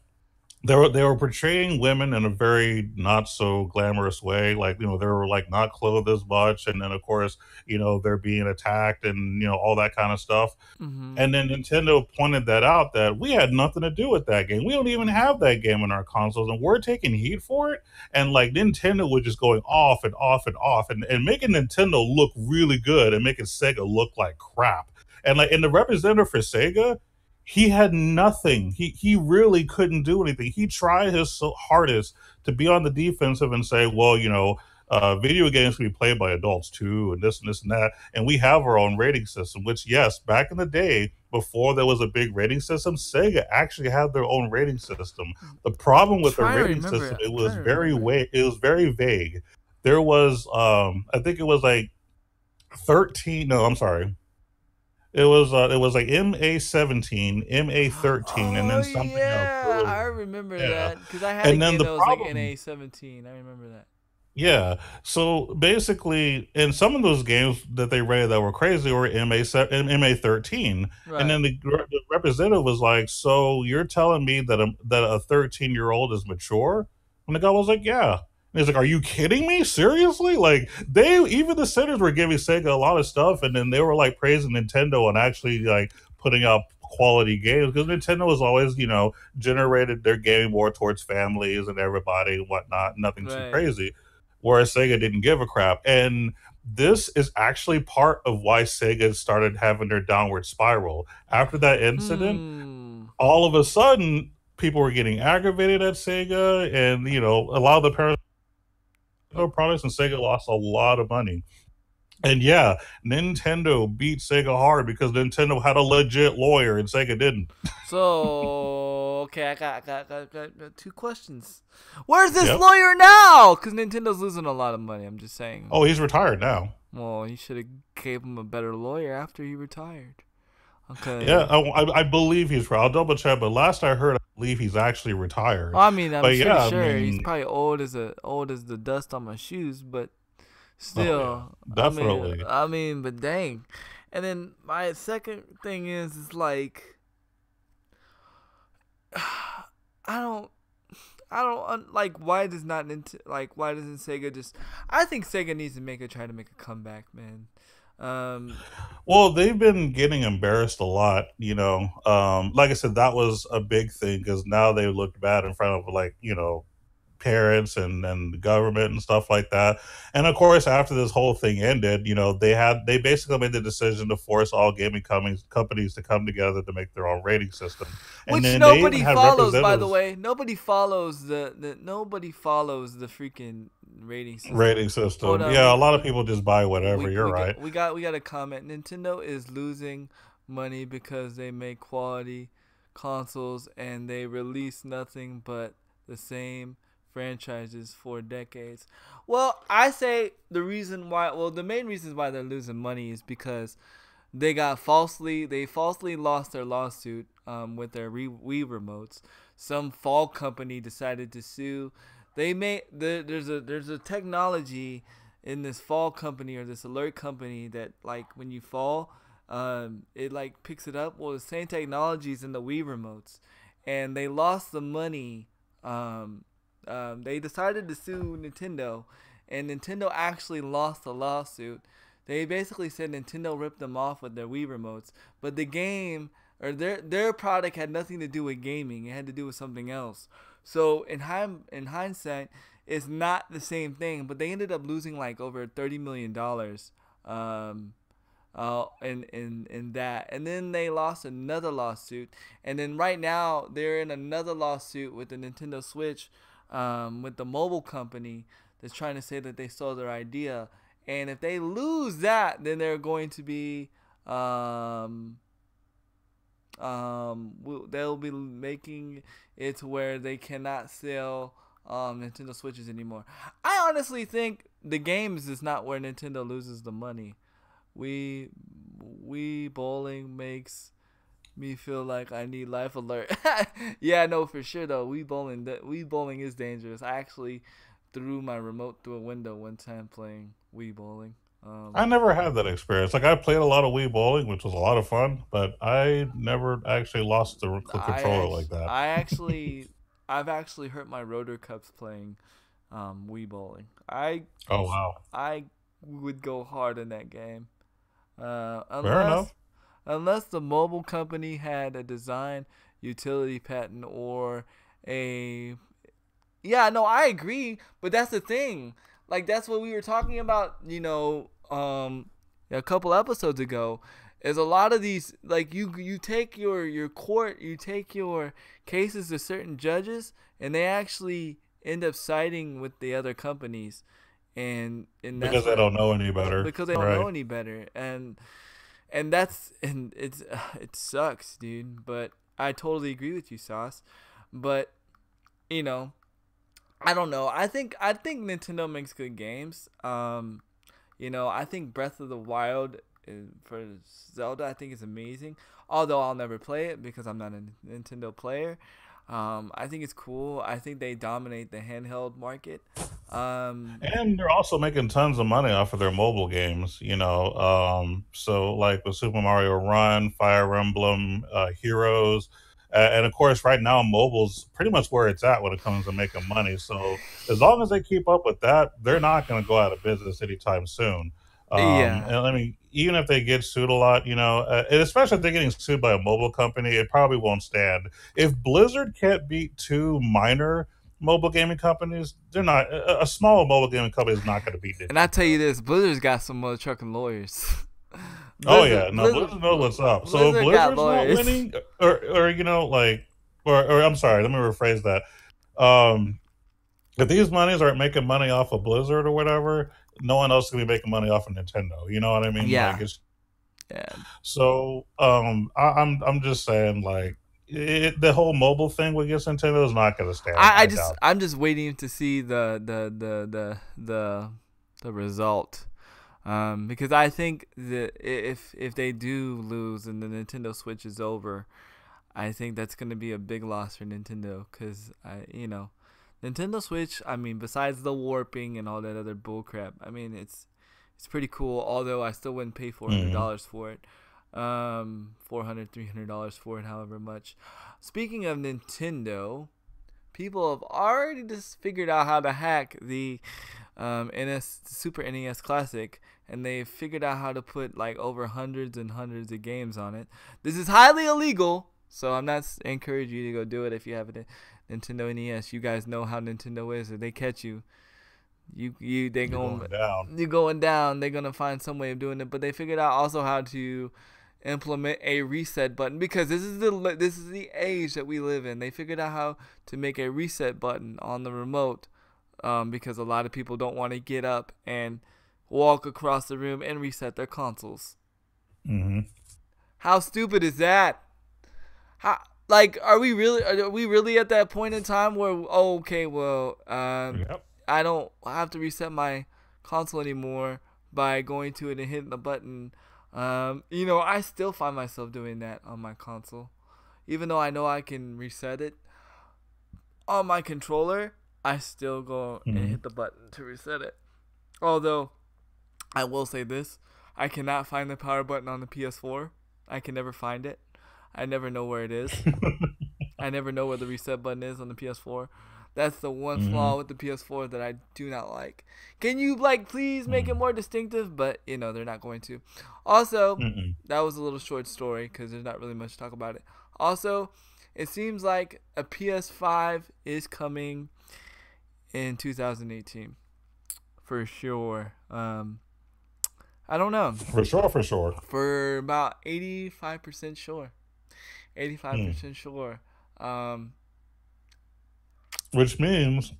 they were portraying women in a very not so glamorous way. Like they were like not clothed as much, and then of course they're being attacked and all that kind of stuff. Mm-hmm. And then Nintendo pointed that out that we had nothing to do with that game. We don't even have that game in our consoles, and we're taking heat for it. And like Nintendo was just going off and off and off and making Nintendo look really good and making Sega look like crap. And the representative for Sega, he had nothing. He really couldn't do anything. He tried his hardest to be on the defensive and say, well, video games can be played by adults too, and this and that. And we have our own rating system, which, yes, back in the day, before there was a big rating system, Sega actually had their own rating system. The problem with the Trying to rating remember system, it. it I'm was trying to very remember. it was very vague. There was, I think it was like 13. No, I'm sorry. It was like MA17, MA13, and Oh then something else. It yeah, was, I remember yeah. that because I had a And then game the that was like problem NA17. I remember that. Yeah. So basically, in some of those games that they rated that were crazy were MA13, and Right. then the representative was like, "So you're telling me that a 13-year-old is mature?" And the guy was like, "Yeah." And he's like, "Are you kidding me? Seriously?" Like even the sinners were giving Sega a lot of stuff, and then they were like praising Nintendo and actually like putting out quality games because Nintendo was always generated their game more towards families and everybody and whatnot, nothing too Right. crazy, whereas Sega didn't give a crap. And this is actually part of why Sega started having their downward spiral. After that incident, Hmm. all of a sudden, people were getting aggravated at Sega, and a lot of the parents products, and Sega lost a lot of money. And yeah, Nintendo beat Sega hard because Nintendo had a legit lawyer and Sega didn't. So okay, I got two questions. Where's this Yep. lawyer now? Because Nintendo's losing a lot of money. I'm just saying. Oh, he's retired now. Well, he should have gave him a better lawyer after he retired. Yeah, Okay. I believe he's. I'll double check, but last I heard, I believe he's actually Well, retired. I mean, I'm But pretty yeah, I sure he's mean, probably old as the dust on my shoes, but oh yeah, still, definitely. but dang. And then my second thing is like, I don't, like why does not like why doesn't Sega just? I think Sega needs to try to make a comeback, man. Um, Well, they've been getting embarrassed a lot, Like I said, that was a big thing because now they looked bad in front of like parents and the government and stuff like that. And of course, after this whole thing ended, they basically made the decision to force all gaming companies to come together to make their own rating system. And which then they even nobody had follows, by the representatives way. Nobody follows nobody follows the freaking rating system. rating Hold system. on, Yeah, a lot of people just buy whatever. we You're right. we got a comment. Nintendo is losing money because they make quality consoles and they release nothing but the same franchises for decades. Well, I say the main reasons why they're losing money is because they falsely lost their lawsuit with their Wii remotes. Some fall company decided to sue. There's a technology in this fall company or this alert company that like when you fall, it like picks it up. Well, the same technology is in the Wii remotes, and they lost the money. They decided to sue Nintendo, and Nintendo actually lost the lawsuit. They basically said Nintendo ripped them off with their Wii remotes, but the game or their product had nothing to do with gaming. It had to do with something else. So in hindsight, it's not the same thing. But they ended up losing like over $30 million. In that, and then they lost another lawsuit, and then right now they're in another lawsuit with the Nintendo Switch, with the mobile company that's trying to say that they stole their idea, and if they lose that, then they're going to be they'll be making it to where they cannot sell Nintendo Switches anymore. I honestly think the games is not where Nintendo loses the money. Wii bowling makes me feel like I need life alert. Yeah, no, for sure though. Wii bowling is dangerous. I actually threw my remote through a window one time playing Wii bowling. I never had that experience. Like I played a lot of Wii bowling, which was a lot of fun, but I never actually lost the controller like that. I've actually hurt my rotor cups playing Wii bowling. Oh wow, I would go hard in that game. fair enough. Unless the mobile company had a design utility patent or a yeah, no, I agree, but that's the thing. Like that's what we were talking about, a couple episodes ago. Is a lot of these like you take your court, you take your cases to certain judges, and they actually end up siding with the other companies, and that's Because they don't know any better, because they don't right? know any better, and it's it sucks, dude. But I totally agree with you, Sauce. But you know, I don't know. I think Nintendo makes good games. I think Breath of the Wild for Zelda, I think is amazing. Although I'll never play it because I'm not a Nintendo player. I think it's cool. I think they dominate the handheld market. Um, And they're also making tons of money off of their mobile games, you know. So like with Super Mario Run, Fire Emblem, Heroes, and of course, right now mobile's pretty much where it's at when it comes to making money. So as long as they keep up with that, they're not going to go out of business anytime soon. yeah, And I mean, even if they get sued a lot, and especially if they're getting sued by a mobile company, it probably won't stand. If Blizzard can't beat two minor mobile gaming companies, they're not. A small mobile gaming company is not going to beat and I tell you Nintendo. this, Blizzard's got some motherfucking lawyers. Oh yeah, no, Blizzard, Blizzard knows what's up. So if Blizzard got Blizzard's not lawyers. winning, or like, or I'm sorry, let me rephrase that. Um, if these monies aren't making money off of Blizzard or whatever, no one else is gonna be making money off of Nintendo. You know what I mean? Like Yeah, it's yeah. so. I'm just saying like. The whole mobile thing with against Nintendo is not going to stand. I doubt. I'm just waiting to see the result. Because I think that if they do lose and the Nintendo Switch is over, I think that's gonna be a big loss for Nintendo. Cause Nintendo Switch. I mean, besides the warping and all that other bullcrap, I mean it's pretty cool. Although I still wouldn't pay Mhm. $400 for it. 400 $300 for it, however much. Speaking of Nintendo, people have already just figured out how to hack the Super NES Classic, and they've figured out how to put like over hundreds and hundreds of games on it. This is highly illegal, so I'm not encouraging you to go do it if you have a Nintendo NES. You guys know how Nintendo is. If they catch you, they You're going going down. you going down. They're gonna find some way of doing it. But they figured out also how to implement a reset button because this is the age that we live in. They figured out how to make a reset button on the remote, because a lot of people don't want to get up and walk across the room and reset their consoles. Hmm. How stupid is that? How like are we really at that point in time where okay, well, Yep. I don't have to reset my console anymore by going to it and hitting the button. I still find myself doing that on my console, even though I know I can reset it on my controller. I still go and Hmm. hit the button to reset it. Although I will say this, I cannot find the power button on the PS4. I can never find it. I never know where it is. I never know where the reset button is on the PS4. That's the one Hmm. flaw with the PS4 that I do not like. Can you please make it more distinctive? But they're not going to. Also, Mm-mm. that was a little short story because there's not really much to talk about it. Also, it seems like a PS5 is coming in 2018 for sure. I don't know. For sure, for sure. For about 85% sure. 85% Hmm. sure. Which means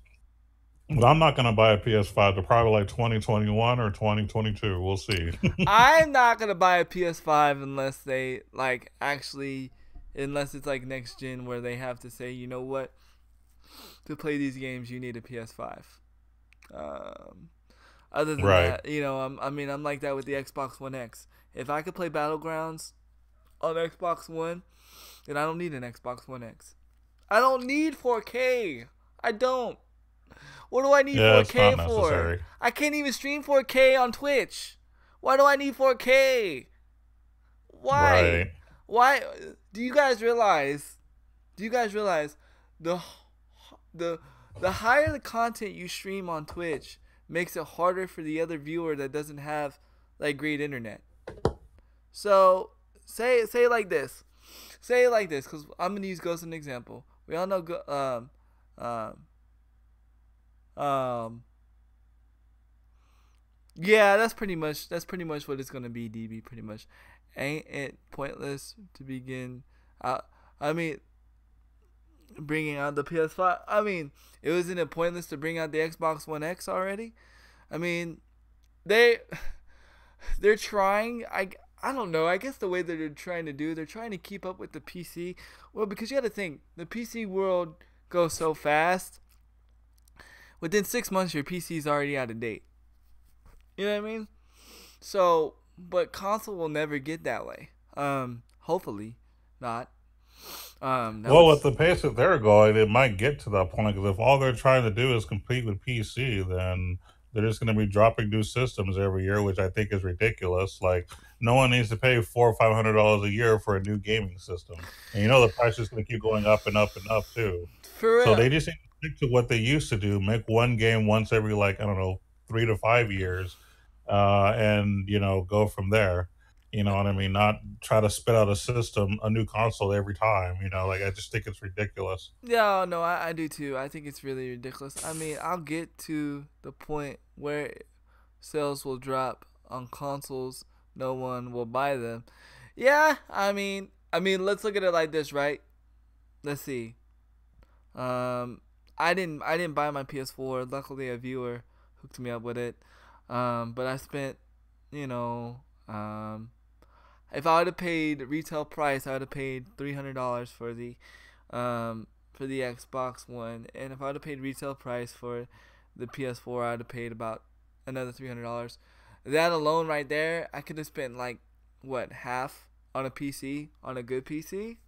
that I'm not going to buy a PS5 to probably like 2021 or 2022. We'll see. I'm not gonna buy a PS5 unless they like actually, unless it's like next gen where they have to say, you know what, to play these games you need a PS5. Um, Other than Right. that, I'm like that with the Xbox One X. If I could play Battlegrounds on Xbox One, then I don't need an Xbox One X. I don't need 4K. I don't. What do I need Yeah, it's not 4K for? necessary. I can't even stream 4K on Twitch. Why do I need 4K? Why? Right. Why? Do you guys realize? Do you guys realize the the the higher the content you stream on Twitch makes it harder for the other viewer that doesn't have like great internet. So say it like this. Say it like this, because I'm gonna use Ghost as an example. We all know um um yeah, that's pretty much what it's gonna be, DB. Pretty much, ain't it pointless to begin? I mean, bringing out the PS5. I mean, isn't it pointless to bring out the Xbox One X already? I mean, they they're trying. I don't know. I guess the way that they're trying to keep up with the PC. Well, because you got to think the PC world goes so fast. Within 6 months, your PC is already out of date. You know what I mean? So, but console will never get that way. Hopefully, not. That Well, would. at the pace that they're going, it might get to that point because if all they're trying to do is compete with PC, then they're just going to be dropping new systems every year, which I think is ridiculous. Like, no one needs to pay $400 or $500 a year for a new gaming system, and you know the price is going to keep going up and up and up too. For So real. they just need to stick to what they used to do: make one game once every like I don't know 3 to 5 years, and go from there. You know what I mean? Not try to spit out a system, a new console every time. Like I just think it's ridiculous. Yeah, no, I do too. I think it's really ridiculous. I mean, I'll get to the point where sales will drop on consoles. No one will buy them. Yeah, let's look at it like this, right? Let's see. I didn't buy my PS4. Luckily, a viewer hooked me up with it. But I spent, you know, if I would have paid retail price, I would have paid $300 for the Xbox One, and if I would have paid retail price for the PS4, I would have paid about another $300. That alone, right there, I could have spent like what, half on a PC, on a good PC.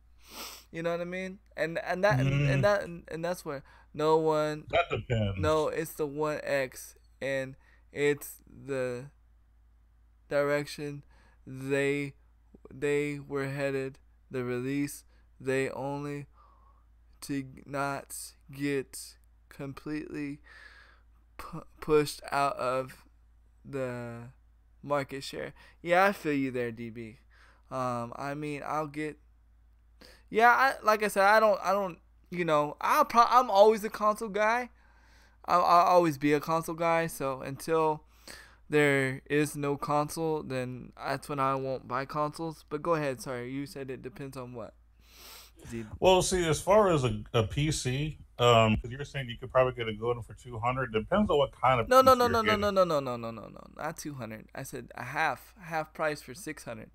You know what I mean? Mm, And that's where no one, that no, depends. it's the One X, and it's the direction they they were headed. The release they only to not get completely pushed out of the market share. Yeah, I feel you there, DB. I'll get. Yeah, like I said, I don't. I'm always a console guy. I'll always be a console guy. So until there is no console, then that's when I won't buy consoles. But go ahead. Sorry, you said it depends on what. Z. Well, see, as far as a PC, because you're saying you could probably get a good one for 200. Depends on what kind of No, no, PC no, you're no, no, getting. no, no, no, no, no, no, no. Not 200. I said a half price for 600.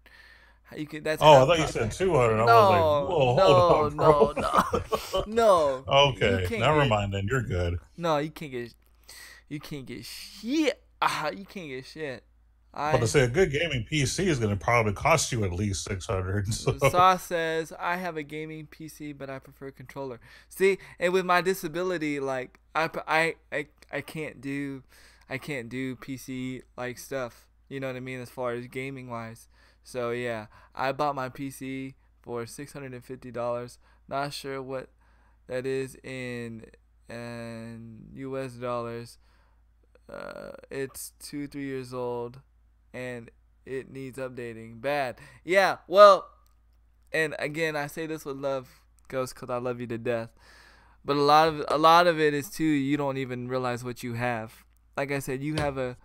You can. That's Oh, I half thought you price. said 200. I was like, No, whoa, hold no, on, bro. no, no, no. You Okay, can't never get. mind then. You're good. No, you can't get. You can't get shit. You can't get shit. But to I say a good gaming PC is going to probably cost you at least 600. So Sauce says I have a gaming PC, but I prefer controller. See, and with my disability, like I can't do PC like stuff. You know what I mean, as far as gaming wise. So yeah, I bought my PC for $650. Not sure what that is in U.S. dollars. It's 2 3 years old, and it needs updating bad. Yeah, well, and again, I say this with love. Ghost, because I love you to death. But a lot of it is too. You don't even realize what you have. Like I said, you have I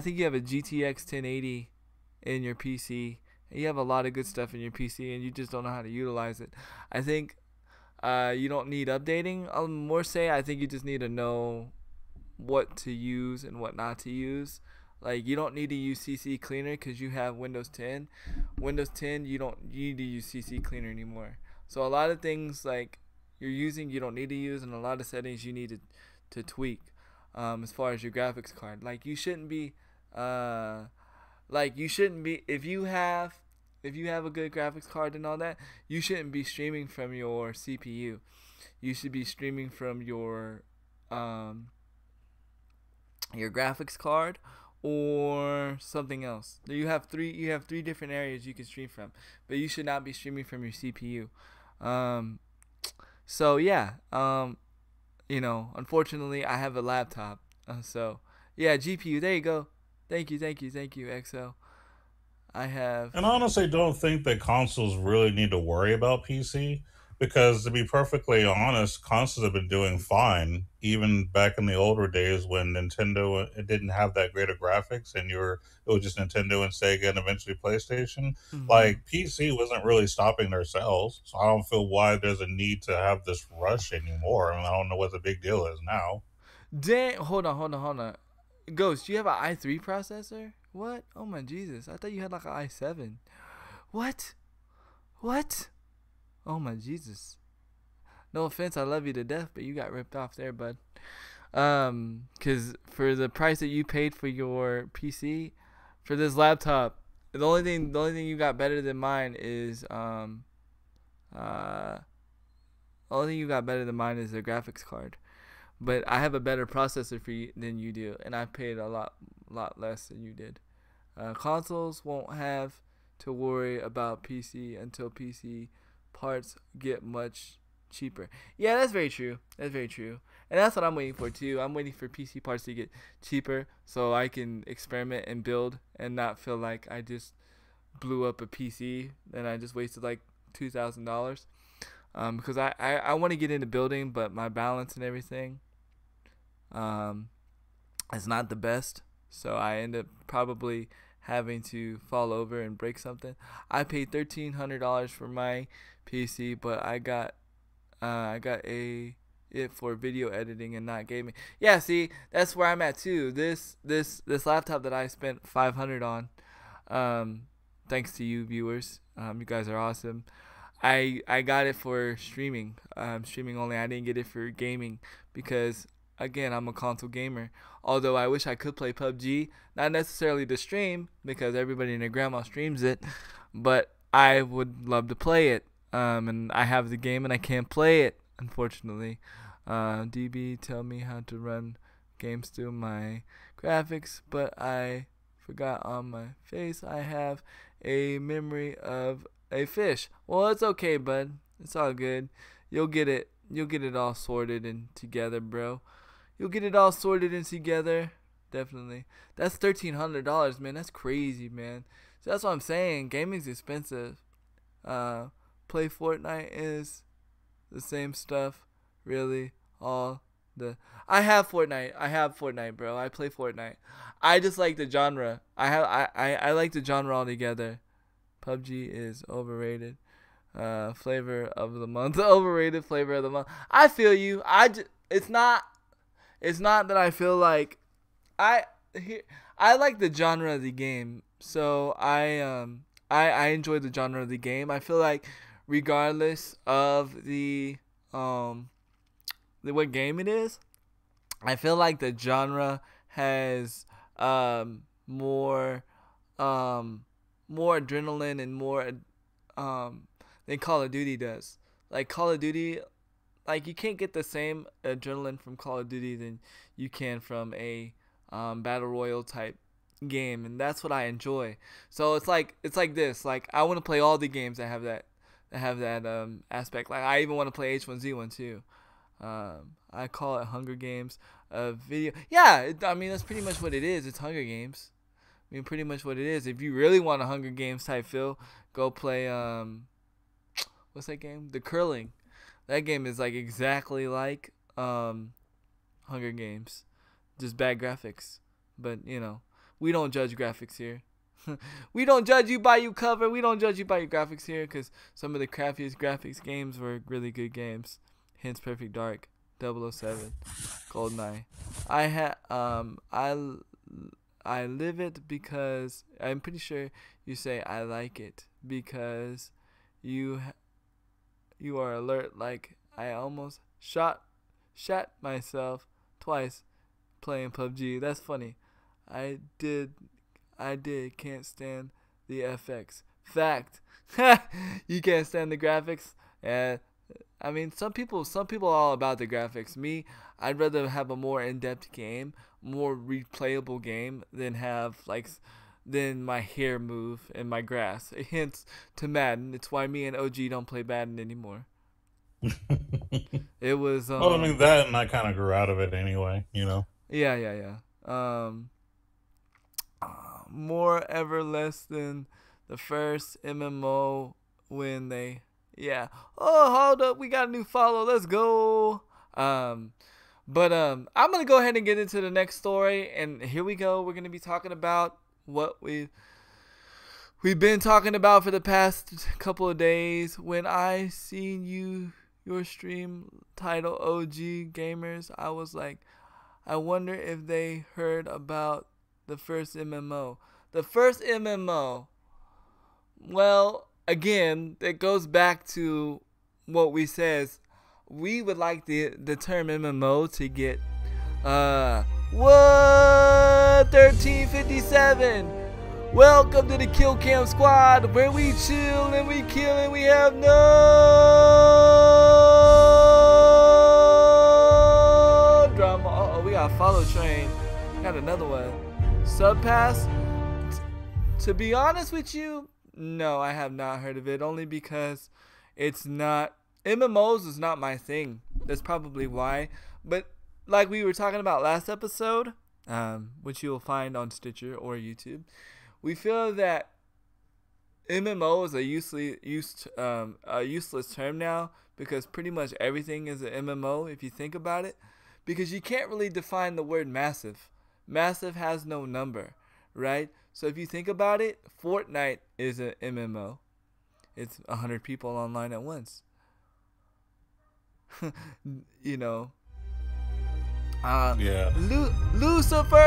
think you have a GTX 1080 in your PC. You have a lot of good stuff in your PC, and you just don't know how to utilize it. I think you don't need updating. I'll more say I think you just need to know what to use and what not to use. Like, you don't need to use CC Cleaner because you have Windows 10. Windows 10, you don't need to use CC Cleaner anymore. So a lot of things like you're using, you don't need to use, and a lot of settings you need to tweak. As far as your graphics card, like you shouldn't be, if you have a good graphics card and all that, you shouldn't be streaming from your CPU. You should be streaming from your graphics card or something else. You have three different areas you can stream from, but you should not be streaming from your CPU. So yeah, unfortunately I have a laptop. So yeah, GPU. There you go. Thank you, XO. I have. And I honestly don't think that consoles really need to worry about PC because, to be perfectly honest, consoles have been doing fine even back in the older days when Nintendo it didn't have that great of graphics and it was just Nintendo and Sega and eventually PlayStation. Like PC wasn't really stopping their sales, so I don't feel why there's a need to have this rush anymore. I mean, I don't know what the big deal is now. Dang, hold on. Ghost, you have an i3 processor? What? Oh my Jesus! I thought you had like an i7. What? Oh my Jesus! No offense, I love you to death, but you got ripped off there, bud. Cause for the price that you paid for your PC, for this laptop, the only thing you got better than mine is the only thing you got better than mine is the graphics card. But I have a better processor than you do, and I paid a lot less than you did. Consoles won't have to worry about PC until PC parts get much cheaper. Yeah, that's very true. And that's what I'm waiting for too. I'm waiting for PC parts to get cheaper so I can experiment and build and not feel like I just blew up a PC and I just wasted like $2,000. Because I want to get into building, but my balance and everything is not the best, so I end up probably having to fall over and break something. I paid $1,300 for my PC, but I got it for video editing and not gaming. Yeah, see, that's where I'm at too. This laptop that I spent $500 on, thanks to you viewers, you guys are awesome. I got it for streaming only. I didn't get it for gaming because, again, I'm a console gamer. Although I wish I could play PUBG, not necessarily to stream because everybody and their grandma streams it, but I would love to play it. And I have the game and I can't play it, unfortunately. DB, tell me how to run games through my graphics, but I forgot on my face I have a memory of a fish. Well, it's okay, bud. It's all good. You'll get it all sorted and together, bro. You'll get it all sorted and together. Definitely. That's $1,300, man. That's crazy, man. So that's what I'm saying. Gaming's expensive. Play Fortnite is the same stuff, really. I have Fortnite, bro. I play Fortnite. I just like the genre. I like the genre altogether. PUBG is overrated. Flavor of the month. Overrated flavor of the month. I feel you. It's not that I feel like I like the genre of the game. So I enjoy the genre of the game. I feel like regardless of the what game it is, I feel like the genre has more adrenaline and more than Call of Duty does. Like Call of Duty, like you can't get the same adrenaline from Call of Duty than you can from a battle royale type game, and that's what I enjoy. So it's like this. Like I want to play all the games that have that aspect. Like I even want to play H1Z1 too. I call it Hunger Games. Video. Yeah, I mean that's pretty much what it is. It's Hunger Games. I mean, pretty much what it is. If you really want a Hunger Games type feel, go play what's that game? The curling. That game is like exactly like Hunger Games, just bad graphics. But you know, we don't judge graphics here. We don't judge you by your cover. We don't judge you by your graphics here, because some of the crappiest graphics games were really good games. Hence Perfect Dark, 007, GoldenEye. I live it because I'm pretty sure you say I like it because you are alert. Like I almost shot myself twice playing PUBG. That's funny. I did. Can't stand the FX. Fact. You can't stand the graphics. And I mean, some people are all about the graphics. Me, I'd rather have a more in-depth game, more replayable game than my hair move and my grass. Hence to Madden. It's why me and OG don't play Madden anymore. It was. Well, I mean that, and I kind of grew out of it anyway. You know. Yeah. More ever less than the first MMO when they. Yeah. Oh, hold up. We got a new follow. Let's go. I'm gonna go ahead and get into the next story, and here we go. We're gonna be talking about what we've been talking about for the past couple of days. When I seen your stream title OG Gamers, I was like, I wonder if they heard about the first MMO. The first MMO. Well, again, it goes back to what we says. We would like the term MMO to get 1357. Welcome to the Kill Cam Squad, where we chill and we kill and we have no drama. Uh-oh, we got Follow Train. Got another one. Subpass. To be honest with you, no, I have not heard of it. Only because it's not. MMOs is not my thing. That's probably why. But like we were talking about last episode, which you will find on Stitcher or YouTube, we feel that MMO is a useless term now, because pretty much everything is an MMO if you think about it. Because you can't really define the word massive. Massive has no number, right? So if you think about it, Fortnite is an MMO. It's 100 people online at once. You know. Yeah. Lucifer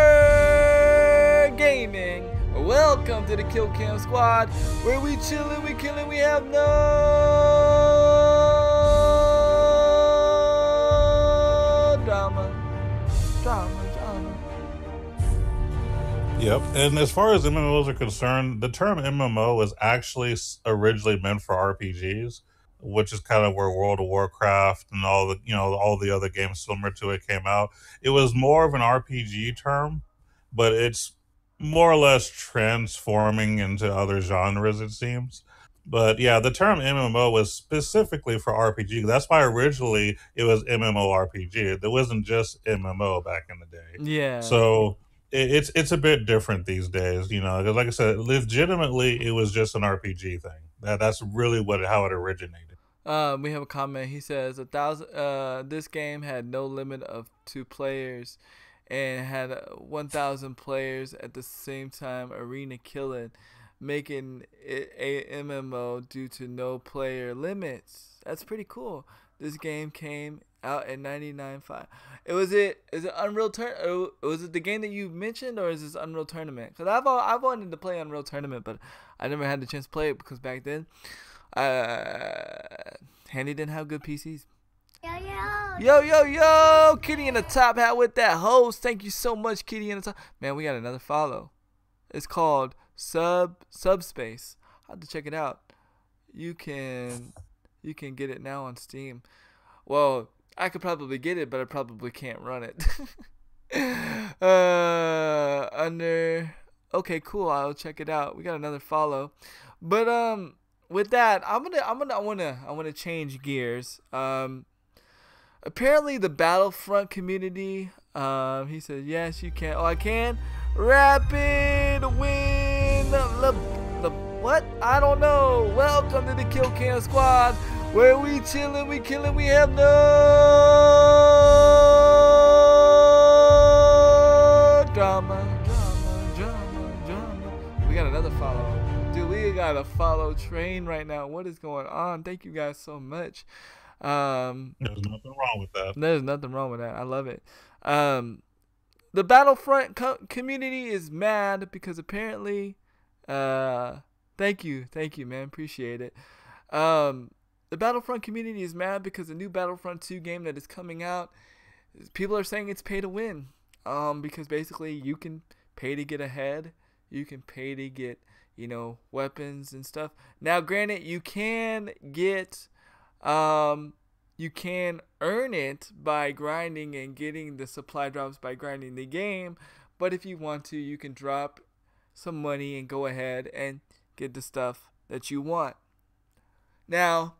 Gaming. Welcome to the Kill Cam Squad, where we chillin', we killin', we have no drama. Yep. And as far as MMOs are concerned, the term MMO was actually originally meant for RPGs, which is kind of where World of Warcraft and all the other games similar to it came out. It was more of an RPG term, but it's more or less transforming into other genres, it seems. But yeah, the term MMO was specifically for RPG. That's why originally it was MMORPG. It wasn't just MMO back in the day. Yeah. So it's a bit different these days, you know, because like I said, legitimately it was just an RPG thing. That's really how it originated. We have a comment. He says this game had no limit of 2 players and had 1,000 players at the same time, arena killing, making it a MMO due to no player limits. That's pretty cool. This game came out at 99.5. Is it Unreal Tournament? Was it the game that you mentioned, or is this Unreal Tournament? Because I've wanted to play Unreal Tournament, but I never had the chance to play it because back then, Handy didn't have good PCs. Yo, Kitty in the top hat with that host. Thank you so much, Kitty in the top. Man, we got another follow. It's called Subspace. I have to check it out. You can get it now on Steam. Well, I could probably get it, but I probably can't run it. Okay, cool. I'll check it out. We got another follow. But with that, I wanna change gears. Apparently the Battlefront community, he said, yes, you can. Oh, I can. Rapid win. What? I don't know. Welcome to the Kill Cam Squad, Where we chillin', we killin', we have no drama. We got another follow. Dude, we got a follow train right now. What is going on? Thank you guys so much. There's nothing wrong with that. There's nothing wrong with that. I love it. The Battlefront community is mad because apparently, thank you, man, appreciate it. The Battlefront community is mad because the new Battlefront 2 game that is coming out, people are saying it's pay to win. Because basically you can pay to get ahead, you can pay to get, weapons and stuff. Now, granted, you can get, you can earn it by grinding and getting the supply drops by grinding the game. But if you want to, you can drop some money and go ahead and get the stuff that you want. Now,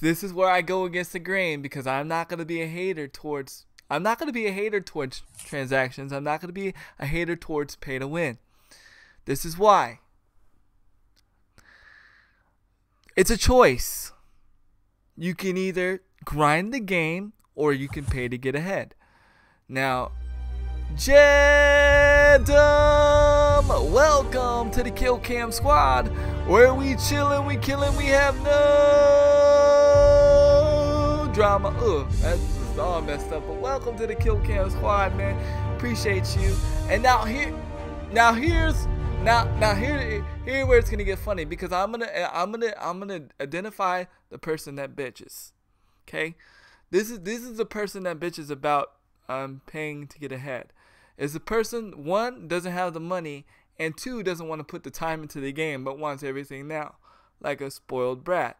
this is where I go against the grain because I'm not going to be a hater towards transactions. I'm not going to be a hater towards pay to win. This is why. It's a choice. You can either grind the game or you can pay to get ahead. Now, Jedum, welcome to the Kill Cam Squad, where we chillin', we killin', we have no drama. That's just all messed up. But welcome to the Kill Cam Squad, man. Appreciate you. And here where it's gonna get funny because I'm gonna identify the person that bitches. Okay, this is the person that bitches about paying to get ahead. Is the person, one, doesn't have the money, and two, doesn't want to put the time into the game but wants everything now, like a spoiled brat.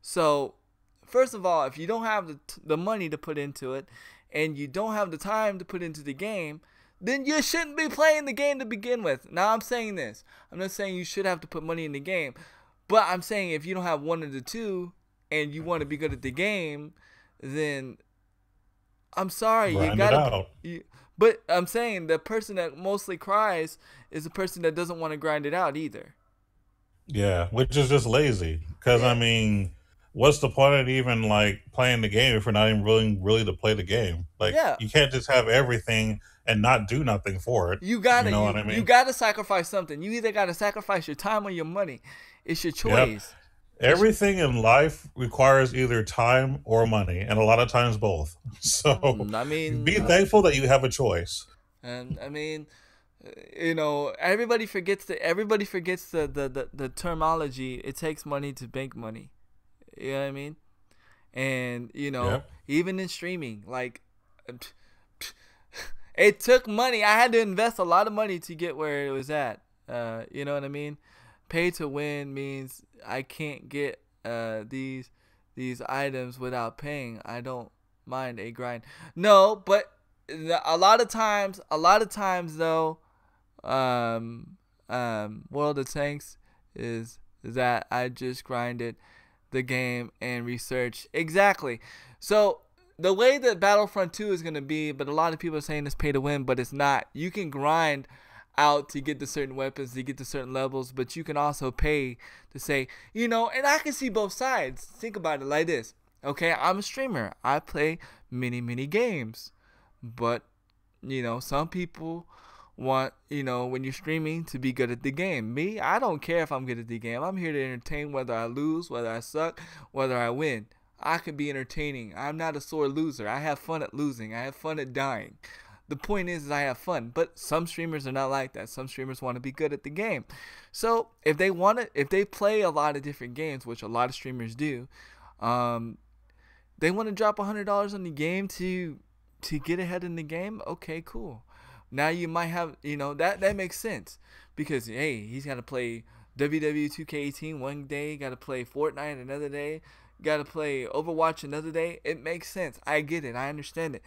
So first of all, if you don't have the money to put into it and you don't have the time to put into the game, then you shouldn't be playing the game to begin with. Now, I'm saying this. I'm not saying you should have to put money in the game. But I'm saying if you don't have one of the two and you want to be good at the game, then I'm sorry. Grind it out. But I'm saying the person that mostly cries is the person that doesn't want to grind it out either. Yeah, which is just lazy. Because, I mean, what's the point of even, like, playing the game if you're not even really to play the game? Like, you can't just have everything and not do nothing for it. You gotta sacrifice something. You either gotta sacrifice your time or your money. It's your choice. Yep. Everything in life requires either time or money, and a lot of times both. So I mean, be thankful that you have a choice. And I mean, everybody forgets the terminology. It takes money to bank money. You know what I mean? And even in streaming, like, it took money. I had to invest a lot of money to get where it was at. You know what I mean? Pay to win means I can't get these items without paying. I don't mind a grind. No, but a lot of times though, World of Tanks is that I just grinded the game and researched exactly. So the way that Battlefront 2 is going to be, but a lot of people are saying it's pay to win, but it's not. You can grind out to get the certain weapons, to get to certain levels, but you can also pay to say, and I can see both sides. Think about it like this. Okay, I'm a streamer. I play many games. But, some people want, when you're streaming to be good at the game. Me, I don't care if I'm good at the game. I'm here to entertain whether I lose, whether I suck, whether I win. I can be entertaining. I'm not a sore loser. I have fun at losing. I have fun at dying. The point is I have fun, but some streamers are not like that. Some streamers want to be good at the game. So if they play a lot of different games, which a lot of streamers do, they want to drop $100 on the game to get ahead in the game. Okay, cool. Now you might have, that makes sense because, hey, he's got to play WWE 2K18 one day, got to play Fortnite another day, got to play Overwatch another day. It makes sense. I get it. I understand it.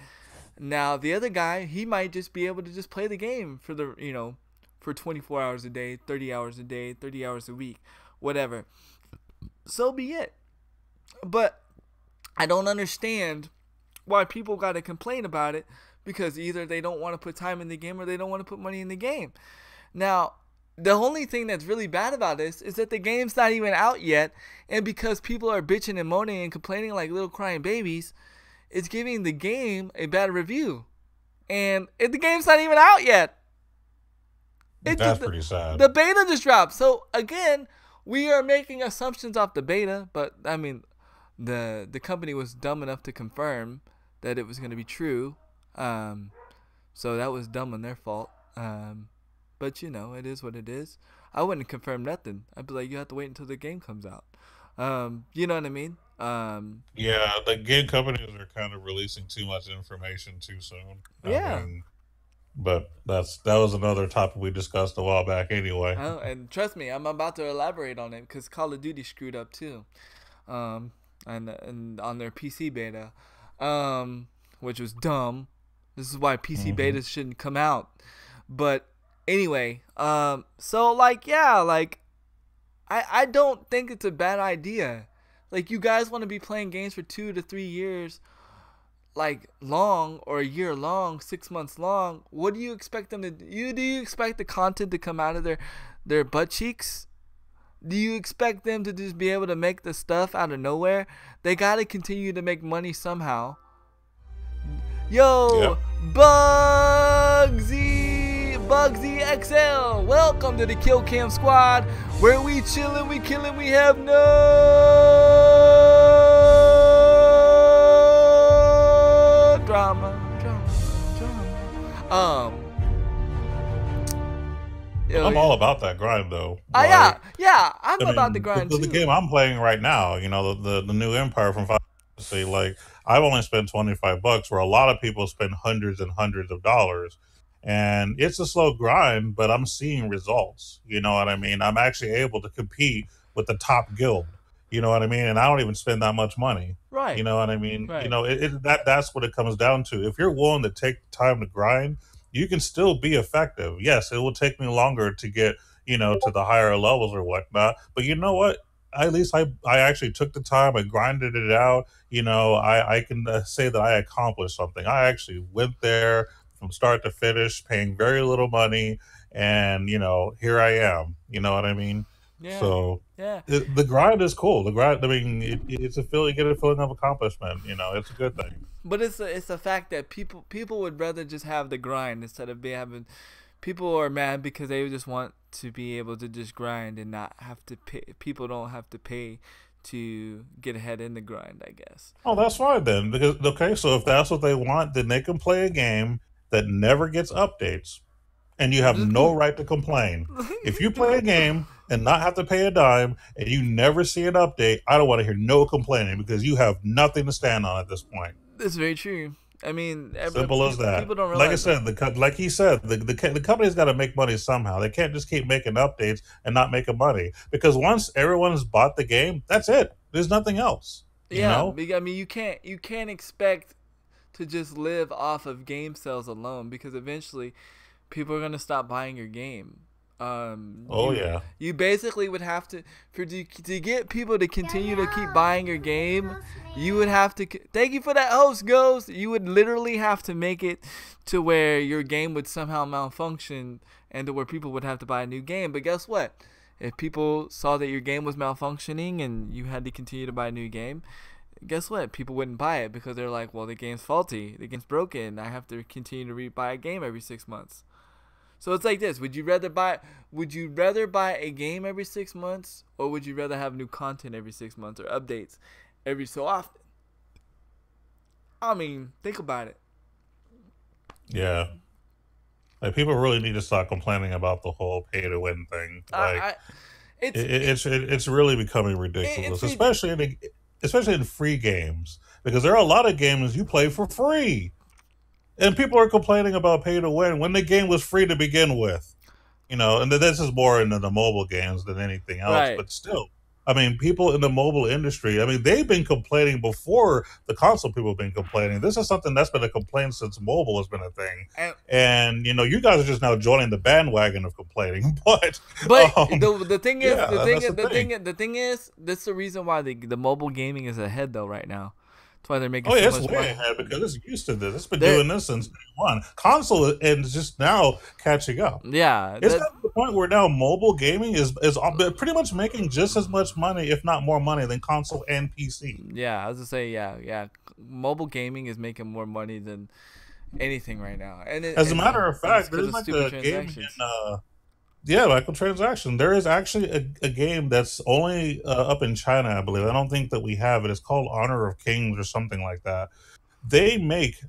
Now, the other guy, he might just be able to just play the game for for 24 hours a day, 30 hours a day, 30 hours a week, whatever. So be it. But I don't understand why people got to complain about it because either they don't want to put time in the game or they don't want to put money in the game. Now, the only thing that's really bad about this is that the game's not even out yet, and because people are bitching and moaning and complaining like little crying babies, it's giving the game a bad review. And the game's not even out yet. That's pretty sad. The beta just dropped. So again, we are making assumptions off the beta, but I mean, the company was dumb enough to confirm that it was going to be true. So that was dumb on their fault. But you know, it is what it is. I wouldn't confirm nothing. I'd be like, you have to wait until the game comes out. You know what I mean? Yeah, the game companies are kind of releasing too much information too soon. Yeah. But that was another topic we discussed a while back anyway. Oh, and trust me, I'm about to elaborate on it because Call of Duty screwed up too, and on their PC beta, which was dumb. This is why PC betas shouldn't come out. But anyway, so like yeah, like I don't think it's a bad idea. Like you guys want to be playing games for 2 to 3 years. Like long or a year long, 6 months long. What do you expect them to do? Do you expect the content to come out of their butt cheeks? Do you expect them to just be able to make the stuff out of nowhere? They gotta continue to make money somehow. Yo, yeah. Bugsy XL, welcome to the Kill Cam Squad, where we chillin', we killin', we have no drama. I'm all about that grind though. Yeah, I'm about the grind too. The game I'm playing right now, you know, the new Empire from Final Fantasy, like I've only spent $25, where a lot of people spend hundreds and hundreds of dollars. And it's a slow grind, but I'm seeing results. You know what I mean? I'm actually able to compete with the top guild. You know what I mean? And I don't even spend that much money. Right. You know what I mean? Right. You know, that's what it comes down to. If you're willing to take the time to grind, you can still be effective. Yes, it will take me longer to get, you know, to the higher levels or whatnot. But you know what? At least I actually took the time. I grinded it out. You know, I can say that I accomplished something. I actually went there from start to finish, paying very little money, and you know, here I am. You know what I mean? Yeah. So yeah, the grind is cool. The grind, I mean, it's a feeling, you get a feeling of accomplishment. You know, it's a good thing. But it's a fact that people would rather just have the grind instead of having. People are mad because they just want to be able to just grind and not have to pay. People don't have to pay to get ahead in the grind, I guess. Oh, that's fine then. Because okay, so if that's what they want, then they can play a game that never gets updates, and you have no right to complain. If you play a game and not have to pay a dime, and you never see an update, I don't want to hear no complaining, because you have nothing to stand on at this point. That's very true. I mean, simple as that. People don't realize. Like I said, like he said, the company's got to make money somehow. They can't just keep making updates and not making money, because once everyone's bought the game, that's it. There's nothing else. You know? I mean, you can't expect to just live off of game sales alone, because eventually people are going to stop buying your game. You basically would have to get people to continue to keep buying your game. You would have to thank you for that host, Ghost. You would literally have to make it to where your game would somehow malfunction, and to where people would have to buy a new game. But guess what? If people saw that your game was malfunctioning and you had to continue to buy a new game, guess what? People wouldn't buy it, because they're like, well, the game's faulty. The game's broken. I have to continue to buy a game every 6 months. So it's like this. Would you rather buy a game every 6 months, or would you rather have new content every 6 months, or updates every so often? I mean, think about it. Yeah. Like, people really need to stop complaining about the whole pay to win thing. Like, it's really becoming ridiculous, especially in free games, because there are a lot of games you play for free, and people are complaining about pay to win when the game was free to begin with. You know, and this is more into the mobile games than anything else, right. But still, I mean, people in the mobile industry, I mean, they've been complaining before the console people have been complaining. This is something that's been a complaint since mobile has been a thing. And you know, you guys are just now joining the bandwagon of complaining. But the thing is, that's the reason why the mobile gaming is ahead though right now. That's why they're making Oh so yeah, it's much way money. ahead because it's used to this. It's been They're, doing this since day one. Console and it's just now catching up. yeah, It's that gotten to the point where now mobile gaming is pretty much making just as much money, if not more money, than console and PC. yeah. I was gonna say yeah. Mobile gaming is making more money than anything right now, As a matter of and it's fact, because there's of like stupid a game in transactions. yeah, microtransaction. There is actually a game that's only up in China, I believe. I don't think that we have it. It's called Honor of Kings or something like that. They make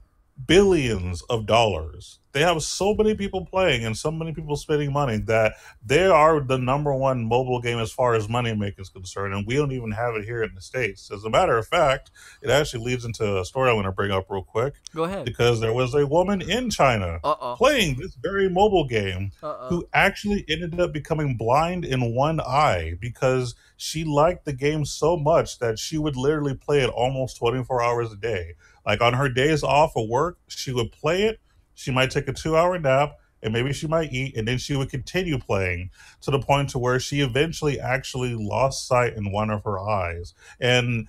billions of dollars. They have so many people playing and so many people spending money that they are the number one mobile game as far as money making is concerned, and we don't even have it here in the States. As a matter of fact, it actually leads into a story I want to bring up real quick Go ahead. because there was a woman in China Uh playing this very mobile game oh. who actually ended up becoming blind in one eye because she liked the game so much that she would literally play it almost 24 hours a day. Like on her days off of work, she would play it. She might take a 2 hour nap and maybe she might eat and then she would continue playing to the point to where she eventually actually lost sight in one of her eyes. And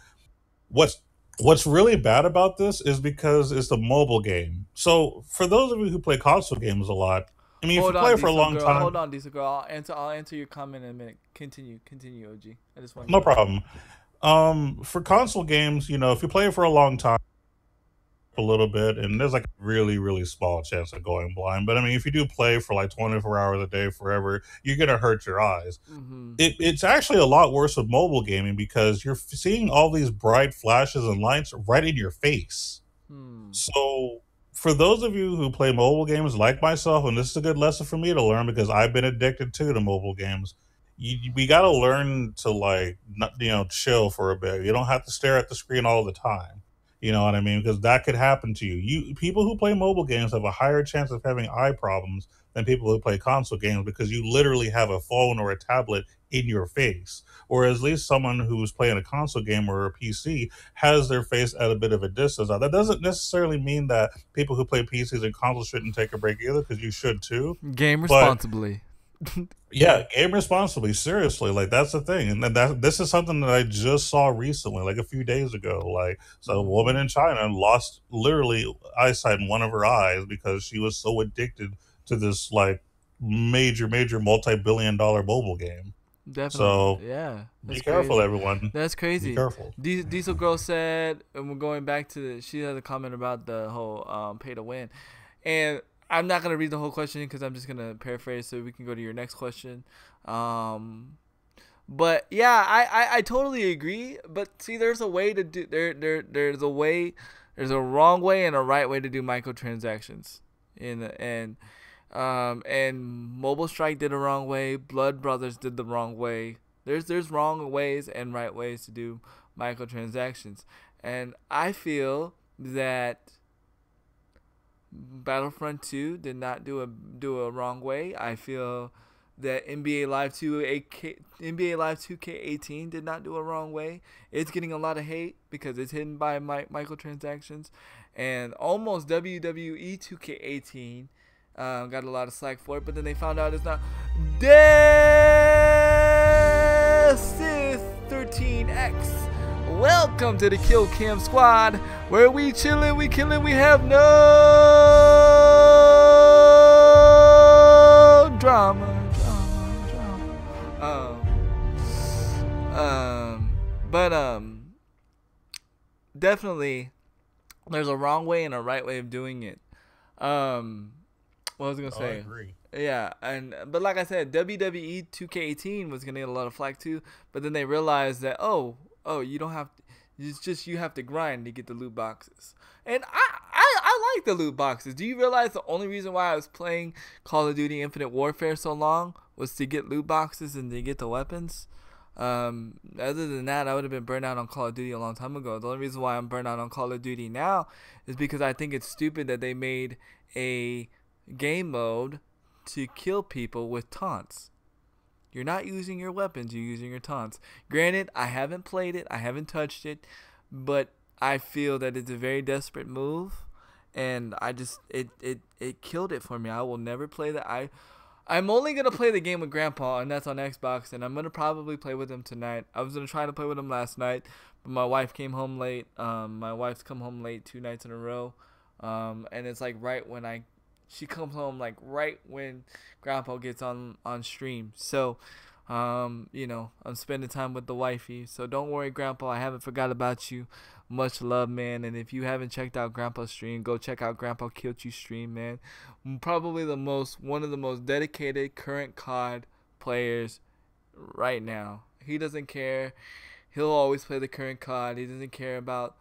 what's what's really bad about this is because it's a mobile game. So for those of you who play console games a lot, I mean, if you Hold on, play for a diesel long girl. Hold time, on, diesel girl. I'll answer your comment in a minute. Continue, OG. I just want to no know. problem. For console games, if you play for a long time, a little bit, and there's like a really, really small chance of going blind. But I mean, if you do play for like 24 hours a day forever, you're gonna hurt your eyes. Mm-hmm. It's actually a lot worse with mobile gaming because you're seeing all these bright flashes and lights right in your face. Hmm. So, for those of you who play mobile games like myself, and this is a good lesson for me to learn because I've been addicted too to mobile games. We got to learn to like, chill for a bit. You don't have to stare at the screen all the time. You know what I mean? Because that could happen to you. People who play mobile games have a higher chance of having eye problems than people who play console games because you literally have a phone or a tablet in your face. Whereas at least someone who's playing a console game or a PC has their face at a bit of a distance. Now, that doesn't necessarily mean that people who play PCs and consoles shouldn't take a break either, because you should too. Game But responsibly. yeah, game responsibly. Seriously, like that's the thing, and this is something that I just saw recently, like a few days ago. Like, so a woman in China lost literally eyesight in one of her eyes because she was so addicted to this like major multi-billion-dollar mobile game. So Definitely. Yeah. be That's careful, crazy. everyone. That's Be crazy. careful. Diesel girl said, and we're going back to she had a comment about the whole pay to win, and I'm not gonna read the whole question because I'm just gonna paraphrase so we can go to your next question. But yeah, I totally agree. But see, there's a way to do there's a wrong way and a right way to do microtransactions. And Mobile Strike did the wrong way. Blood Brothers did the wrong way. There's wrong ways and right ways to do microtransactions, and I feel that Battlefront 2 did not do a wrong way. I feel that NBA Live 2K18 did not do a wrong way. It's getting a lot of hate because it's hidden by microtransactions, and almost WWE 2K18 got a lot of slack for it, but then they found out it's not. Sith13X. Welcome to the Kill Cam Squad, where we chillin', we killin', we have no drama. But definitely, there's a wrong way and a right way of doing it. What was I gonna say? I agree. Yeah, but like I said, WWE 2K18 was gonna get a lot of flack too. But then they realized that you don't have to, you have to grind to get the loot boxes. And I like the loot boxes. Do you realize the only reason why I was playing Call of Duty Infinite Warfare so long was to get loot boxes and to get the weapons? Other than that, I would have been burnt out on Call of Duty a long time ago. The only reason why I'm burnt out on Call of Duty now is because I think it's stupid that they made a game mode to kill people with taunts. You're not using your weapons, you're using your taunts. Granted, I haven't played it, I haven't touched it, but I feel that it's a very desperate move, and I just it killed it for me. I will never play that. I'm only gonna play the game with Grandpa, and that's on Xbox, and I'm gonna probably play with him tonight. I was gonna try to play with him last night, but my wife came home late. My wife's come home late 2 nights in a row, and it's like she comes home like right when Grandpa gets on stream. So, I'm spending time with the wifey. So don't worry, Grandpa, I haven't forgot about you. Much love, man. And if you haven't checked out Grandpa's stream, go check out Grandpa Killed You stream, man. Probably one of the most dedicated current COD players right now. He doesn't care. He'll always play the current COD. He doesn't care about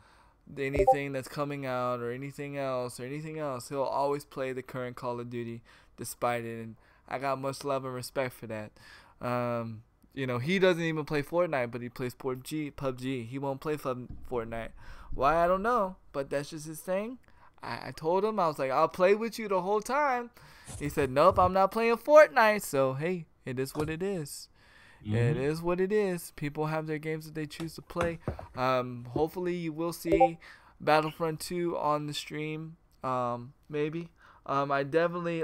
anything that's coming out or anything else. He'll always play the current Call of Duty despite it. And I got much love and respect for that. He doesn't even play Fortnite, but he plays PUBG. He won't play Fortnite. Why, I don't know, but that's just his thing. I told him, I was like, I'll play with you the whole time. He said, nope, I'm not playing Fortnite. So, hey, it is what it is. Mm-hmm. It is what it is. People have their games that they choose to play. Hopefully you will see Battlefront 2 on the stream. Maybe. I definitely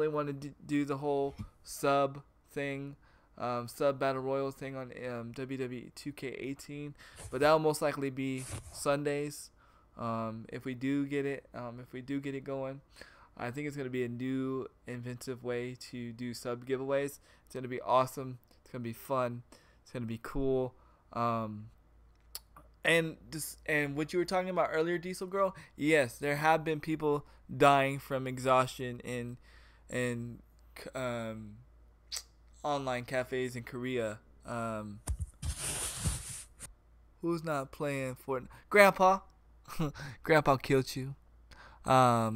want to do the whole sub thing. Sub Battle Royale thing on WWE 2K18, but that will most likely be Sundays. If we do get it going, I think it's gonna be a new inventive way to do sub giveaways. It's gonna be awesome. It's gonna be fun. It's gonna be cool. And what you were talking about earlier, Diesel Girl. Yes, there have been people dying from exhaustion in online cafes in Korea. Who's not playing Fortnite? Grandpa. Grandpa killed you. Yeah,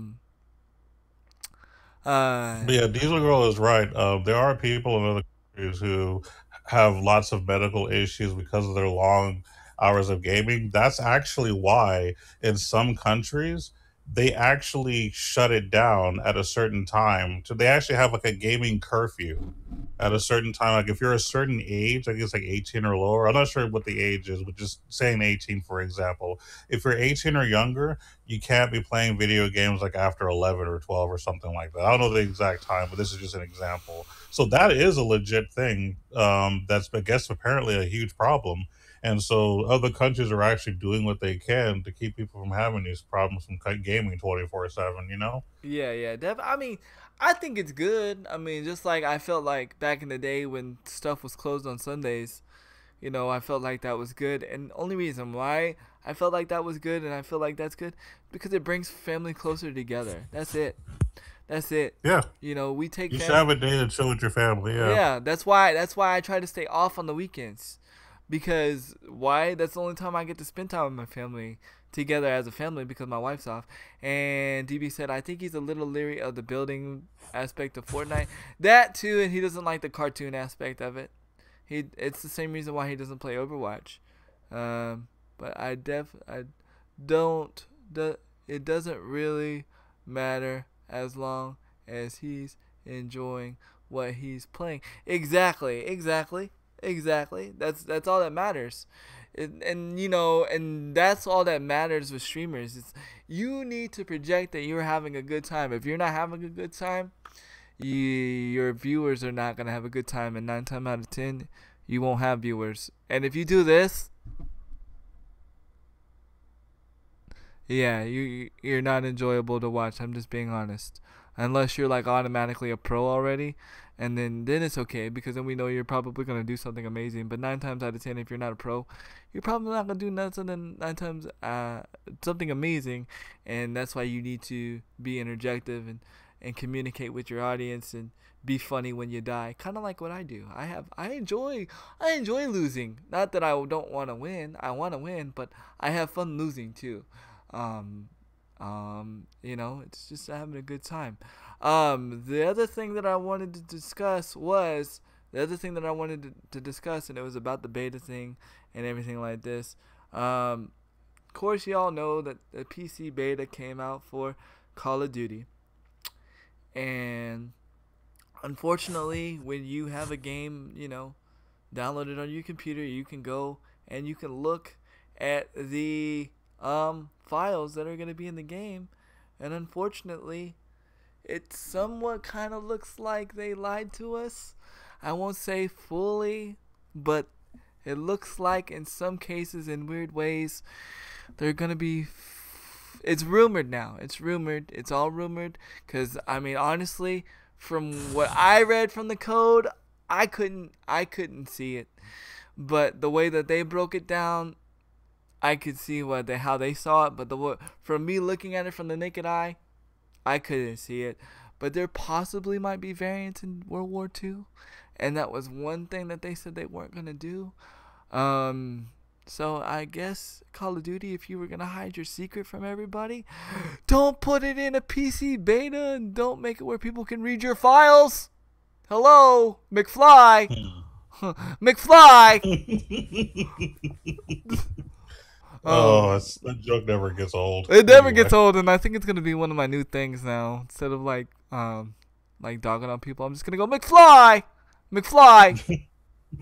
Diesel Girl is right. There are people in other countries who have lots of medical issues because of their long hours of gaming. That's actually why in some countries they actually shut it down at a certain time. So they actually have like a gaming curfew at a certain time. Like if you're a certain age, I guess like 18 or lower. I'm not sure what the age is, but just saying 18, for example. If you're 18 or younger, you can't be playing video games like after 11 or 12 or something like that. I don't know the exact time, but this is just an example. So that is a legit thing. That's, I guess, apparently a huge problem. And so other countries are actually doing what they can to keep people from having these problems from gaming 24/7, you know? Yeah. I mean, I think it's good. I mean, just like I felt like back in the day when stuff was closed on Sundays, I felt like that was good. And the only reason why I felt like that was good and I feel like that's good because it brings family closer together. That's it. Yeah. We take you should have a day to chill with your family. Yeah, that's why I try to stay off on the weekends. Because why? That's the only time I get to spend time with my family together as a family because my wife's off. And DB said, I think he's a little leery of the building aspect of Fortnite. That too, and he doesn't like the cartoon aspect of it. It's the same reason why he doesn't play Overwatch. But it doesn't really matter as long as he's enjoying what he's playing. Exactly. That's all that matters. And that's all that matters with streamers. It's you need to project that you're having a good time. If you're not having a good time, your viewers are not gonna have a good time, and 9 times out of 10, you won't have viewers. And if you do this, yeah, you're not enjoyable to watch. I'm just being honest. Unless you're like automatically a pro already, and then it's okay because then we know you're probably gonna do something amazing. But 9 times out of 10, if you're not a pro, you're probably not gonna do nothing than 9 times something amazing, and that's why you need to be interjective and communicate with your audience and be funny when you die. Kind of like what I do. I enjoy losing. Not that I don't want to win. I want to win, but I have fun losing too. It's just having a good time. The other thing that I wanted to discuss, and it was about the beta thing and everything like this. Of course, y'all know that the PC beta came out for Call of Duty. And unfortunately, when you have a game, downloaded on your computer, you can go and you can look at the files that are going to be in the game, and unfortunately it somewhat kind of looks like they lied to us. I won't say fully, but it looks like in some cases, in weird ways, they're going to be... It's rumored now. It's rumored. It's all rumored. Because, I mean, honestly, from what I read from the code, I couldn't see it. But the way that they broke it down, I could see how they saw it. But from me looking at it from the naked eye, I couldn't see it. But there possibly might be variants in World War II. And that was one thing that they said they weren't going to do. So I guess Call of Duty, if you were going to hide your secret from everybody, don't put it in a PC beta and don't make it where people can read your files. Hello, McFly. McFly. That joke never gets old. It never gets old, and I think it's going to be one of my new things now. Instead of like dogging on people, I'm just going to go McFly. McFly.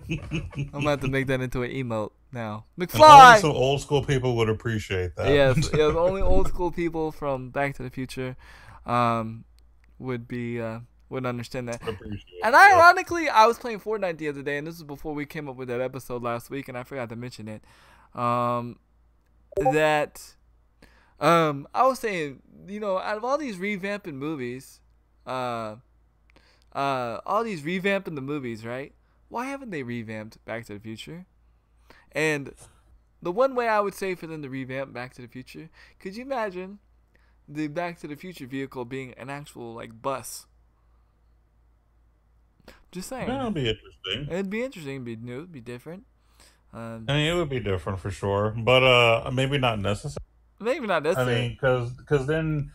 I'm gonna have to make that into an emote now. McFly. Some old school people would appreciate that. Yes, only old school people from Back to the Future, would understand that. And ironically, I was playing Fortnite the other day, and this was before we came up with that episode last week, and I forgot to mention it. I was saying, out of all these revamping movies, right? Why haven't they revamped Back to the Future? And the one way I would say for them to revamp Back to the Future, could you imagine the Back to the Future vehicle being an actual bus? Just saying. That would be interesting. It'd be interesting. It'd be new. It'd be different. I mean, it would be different for sure, but maybe not necessary. Maybe not necessary. I mean, because then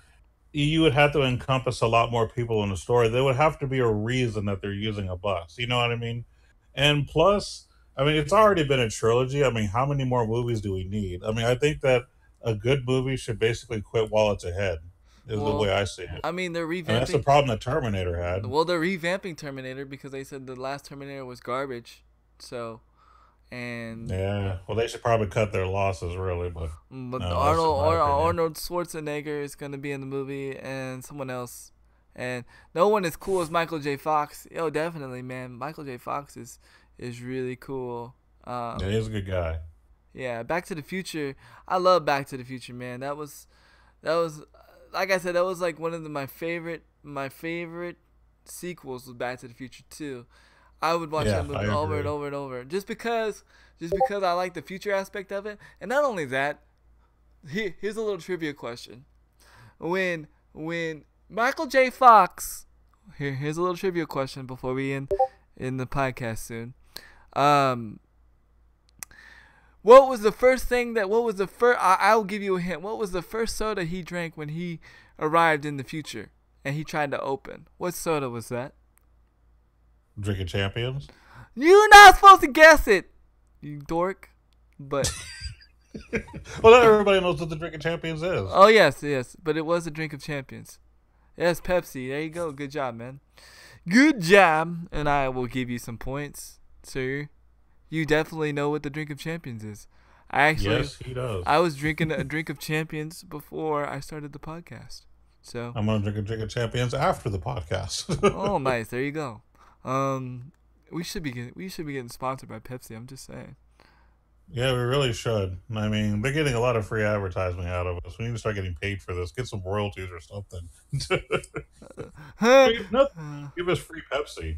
you would have to encompass a lot more people in the story. There would have to be a reason that they're using a bus. You know what I mean? And plus, I mean, it's already been a trilogy. I mean, how many more movies do we need? I mean, I think that a good movie should basically quit while it's ahead, is the way I see it. I mean, they're revamping. And that's the problem that Terminator had. Well, they're revamping Terminator because they said the last Terminator was garbage. So, yeah, well, they should probably cut their losses, really. But no, Arnold Schwarzenegger is going to be in the movie, and someone else. And no one as cool as Michael J. Fox. Yo, definitely, man. Michael J. Fox is really cool. Yeah, he's a good guy. Yeah, Back to the Future. I love Back to the Future, man. That was like I said, that was like one of my favorite sequels was Back to the Future 2. I would watch that movie over and over and over. Just because I like the future aspect of it. And not only that, here's a little trivia question. When Michael J. Fox, here's a little trivia question before we end in the podcast soon. What was the first thing I'll give you a hint. What was the first soda he drank when he arrived in the future and he tried to open? What soda was that? Drinking Champions? You're not supposed to guess it, you dork. But well, not everybody knows what the Drinking Champions is. Oh, yes. But it was a Drink of Champions. Yes, Pepsi. There you go. Good job, man. Good job. And I will give you some points, sir. You definitely know what the Drink of Champions is. Yes, he does. I was drinking a Drink of Champions before I started the podcast. So I'm going to drink a Drink of Champions after the podcast. Oh, nice. There you go. We should be getting sponsored by Pepsi. I'm just saying. Yeah, we really should. I mean, they're getting a lot of free advertisement out of us. We need to start getting paid for this. Get some royalties or something. Give us free Pepsi.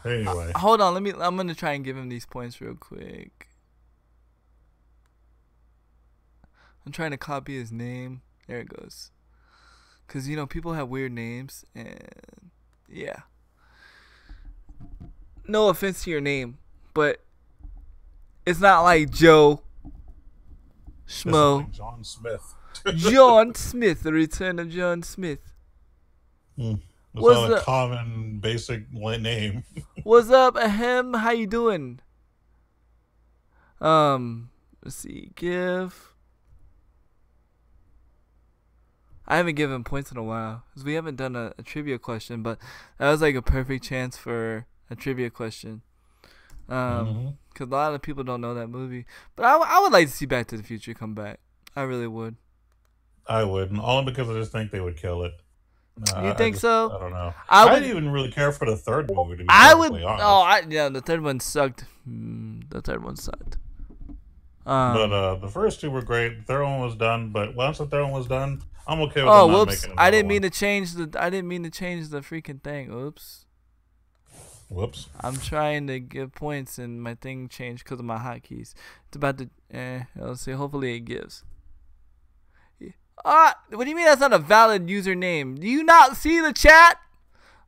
Anyway. Hold on. I'm gonna try and give him these points real quick. I'm trying to copy his name. There it goes. Cause people have weird names, and yeah. No offense to your name, but it's not like Joe Schmo. Like John Smith. John Smith, the return of John Smith. It's not a common, basic name. What's up, Ahem? How you doing? Let's see. I haven't given points in a while because we haven't done a trivia question, but that was like a perfect chance for a trivia question. Because a lot of people don't know that movie. But I would like to see Back to the Future come back. I really would. I wouldn't, only because I just think they would kill it. You think so? I don't know. I I would. didn't even really care for the third movie, to be I would. perfectly Oh, honest. yeah. The third one sucked. The third one sucked. But Um. the first two were great. The third one was done, but once the third one was done, I'm okay with them Oh, not whoops! making I another didn't mean one. to change the. I didn't mean to change the freaking thing. Oops. Whoops. I'm trying to give points and my thing changed because of my hotkeys. It's about to. Let's see. Hopefully it gives. What do you mean that's not a valid username? Do you not see the chat?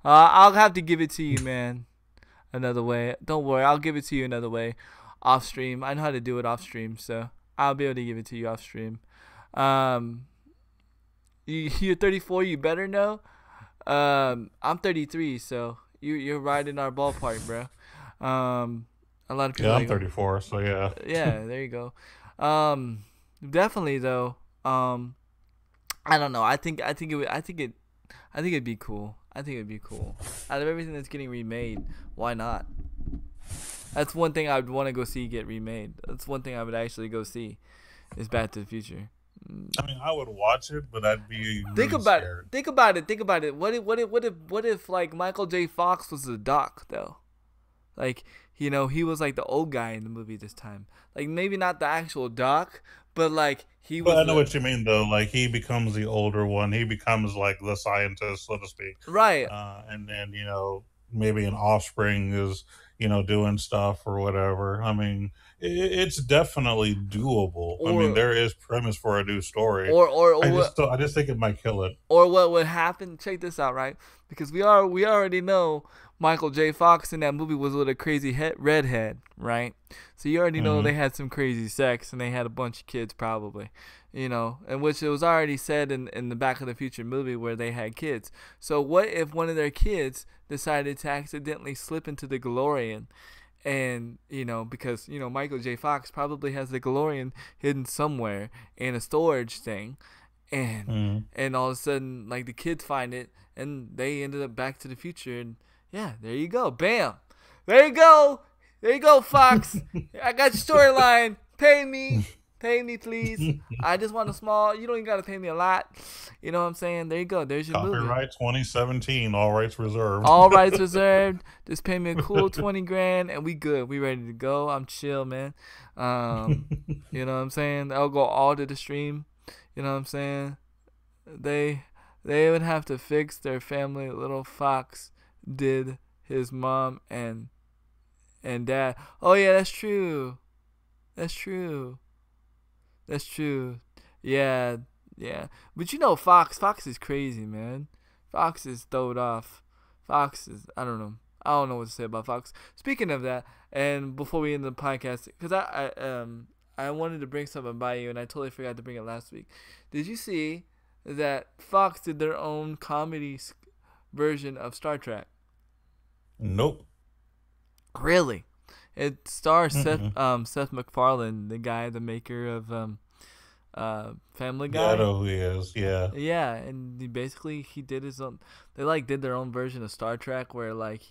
I'll have to give it to you, man. Another way. Don't worry, I'll give it to you another way. Off stream. I know how to do it off stream, so I'll be able to give it to you off stream. You're 34. You better know. I'm 33, so you're right in our ballpark, bro. A lot of people. Yeah, I'm 34, so yeah. Yeah, there you go. Definitely though. I don't know. I think it'd be cool. I think it'd be cool. Out of everything that's getting remade, why not? That's one thing I would want to go see get remade. That's one thing I would actually go see. Is Back to the Future. I mean, I would watch it, but I'd be Think really about scared. it. Think about it. Think about it. What if like Michael J. Fox was the Doc though? Like, he was like the old guy in the movie this time. Like maybe not the actual Doc, but like he But was I know the what you mean, though. Like, he becomes the older one. He becomes, like, the scientist, so to speak. right. And then, maybe an offspring is, doing stuff or whatever. I mean, it's definitely doable. I mean, Or there is premise for a new story. or or or what I just think it might kill it. or what would happen? Check this out, right? Because we already know Michael J. Fox in that movie was with a crazy redhead, right? So you already know Hmm. they had some crazy sex and they had a bunch of kids probably, and which it was already said in the Back of the Future movie where they had kids. So what if one of their kids decided to accidentally slip into the DeLorean? And because Michael J. Fox probably has the DeLorean hidden somewhere in a storage thing, and Hmm. and all of a sudden like the kids find it and they ended up Back to the Future, and yeah, there you go, bam, there you go, Fox. I got your storyline. Pay me, please. I just want a small. You don't even gotta pay me a lot. You know what I'm saying? There you go. There's your movie. Copyright 2017, all rights reserved. All rights reserved. Just pay me a cool 20 grand and we good. We ready to go. I'm chill, man. You know what I'm saying? I'll go all to the stream. You know what I'm saying? They would have to fix their family. Little Fox did his mom and dad. Oh yeah, that's true. That's true. That's true. Yeah, yeah. But Fox is crazy, man. Fox is throwed off. Fox is, I don't know. I don't know what to say about Fox. Speaking of that, and before we end the podcast, because I wanted to bring something by you, and I totally forgot to bring it last week. Did you see that Fox did their own comedy version of Star Trek? Nope. Really? It stars Mm-mm. Seth MacFarlane, the maker of Family Yeah, I Guy. know who he is. Yeah. Yeah, and he did his own. They like did their own version of Star Trek where like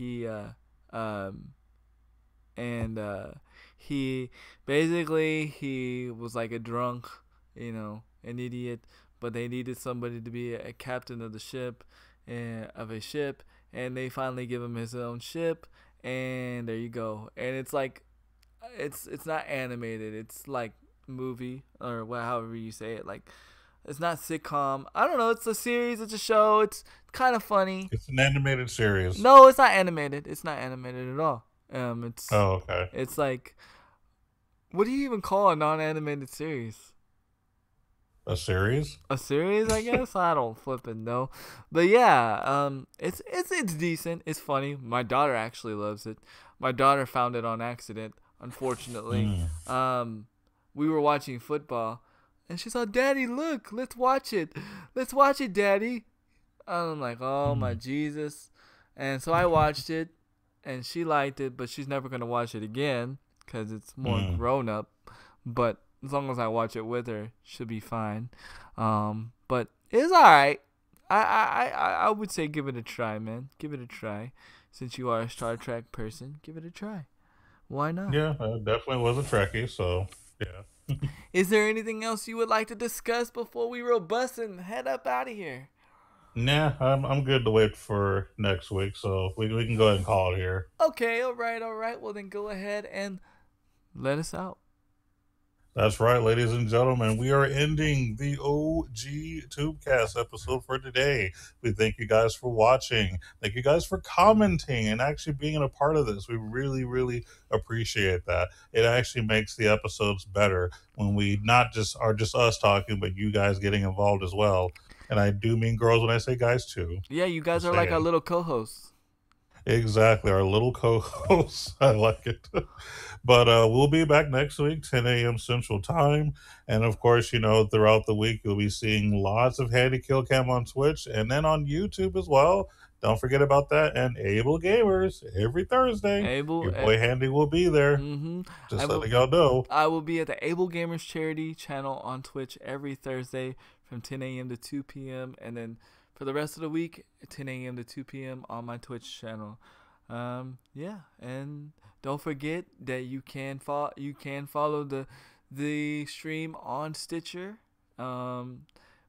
um and he he was like a drunk, an idiot, but they needed somebody to be a captain of the ship, of a ship, and they finally give him his own ship, and there you go. And it's like it's not animated. It's like movie or however you say it. Like it's not sitcom. I don't know. It's a series. It's a show. It's kind of funny. It's an animated series. No, it's not animated. It's not animated at all. It's Oh, okay. it's like, what do you even call a non-animated series? A series? A series, I guess. I don't flipping know, but yeah, it's decent. It's funny. My daughter actually loves it. My daughter found it on accident, unfortunately. Mm. We were watching football, and she saw, "Daddy, look, let's watch it. Let's watch it, Daddy." I'm like, "Oh my Mm. Jesus!" And so I watched it, and she liked it, but she's never gonna watch it again because it's more Mm. grown up. But as long as I watch it with her, she'll be fine. But it's all right. I would say give it a try, man. Give it a try. Since you are a Star Trek person, give it a try. Why not? Yeah, definitely was a Trekkie, so Yeah. Is there anything else you would like to discuss before we robust and head up out of here? Nah, I'm good to wait for next week, so we can go ahead and call it here. Okay, all right. Well, then go ahead and let us out. That's right, ladies and gentlemen. We are ending the OG Tubecast episode for today. We thank you guys for watching. Thank you guys for commenting and actually being a part of this. We really, really appreciate that. It actually makes the episodes better when we not just are just us talking, but you guys getting involved as well. And I do mean girls when I say guys too. Yeah, you guys Just are like our saying. little co-hosts. Exactly, our little co-host. I like it. But we'll be back next week, 10 a.m. Central Time. And of course, throughout the week, you'll be seeing lots of Handy Kill Cam on Twitch and then on YouTube as well. Don't forget about that. And Able Gamers every Thursday. Able, Your boy Handy will be there. mm-hmm. Just letting y'all know. I will be at the Able Gamers Charity channel on Twitch every Thursday from 10 a.m. to 2 p.m. And then for the rest of the week, 10 a.m. to 2 p.m. on my Twitch channel. Yeah, and don't forget that you can follow the stream on Stitcher,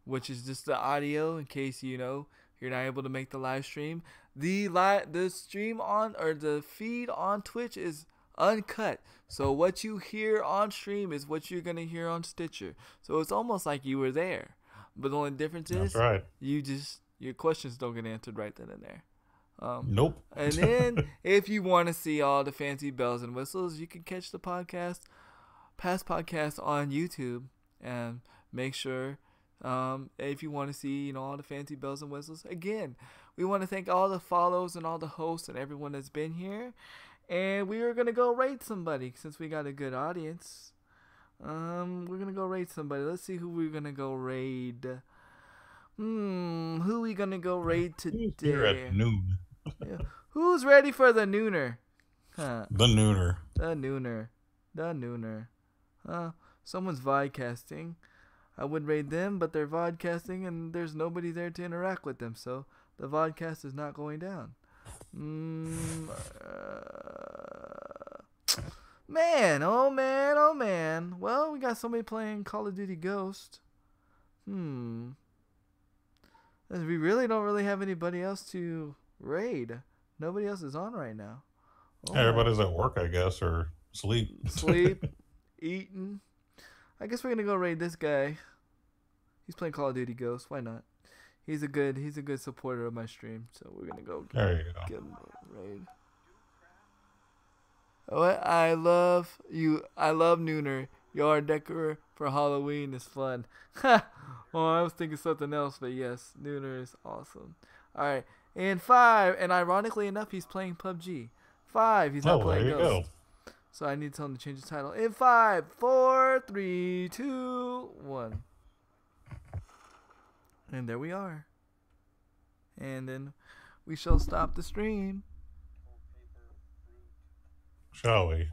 which is just the audio in case you're not able to make the live stream. The stream on or the feed on Twitch is uncut. So what you hear on stream is what you're gonna hear on Stitcher. So it's almost like you were there. But the only difference is That's right. your questions don't get answered right then and there. Nope. And then if you want to see all the fancy bells and whistles, you can catch the past podcast on YouTube, and make sure if you want to see all the fancy bells and whistles. Again, we want to thank all the follows and all the hosts and everyone that's been here, and we are gonna go raid somebody since we got a good audience. We're gonna go raid somebody. Let's see who we're gonna go raid. Who we gonna go raid today? Here at noon. Yeah. Who's ready for the nooner? Huh. The nooner. The nooner. Someone's vodcasting. I would raid them, but they're vodcasting and there's nobody there to interact with them, so the vodcast is not going down. Man, oh man. Well, we got somebody playing Call of Duty Ghost. We really don't really have anybody else to raid. Nobody else is on right now. Everybody's at work, I guess, or sleep, eating. I guess we're gonna go raid this guy. He's playing Call of Duty Ghost. Why not? He's a good supporter of my stream, so we're gonna go. There you go. Give him a raid. What? I love you. I love Nooner. Your decor for Halloween is fun. Ha! Oh, I was thinking something else, but yes, Nooner is awesome. All right, and 5, and ironically enough, he's playing PUBG. 5, he's not playing Ghost. Go. So I need to tell him to change his title. In 5, 4, 3, 2, 1. And there we are. And then we shall stop the stream. Shall we?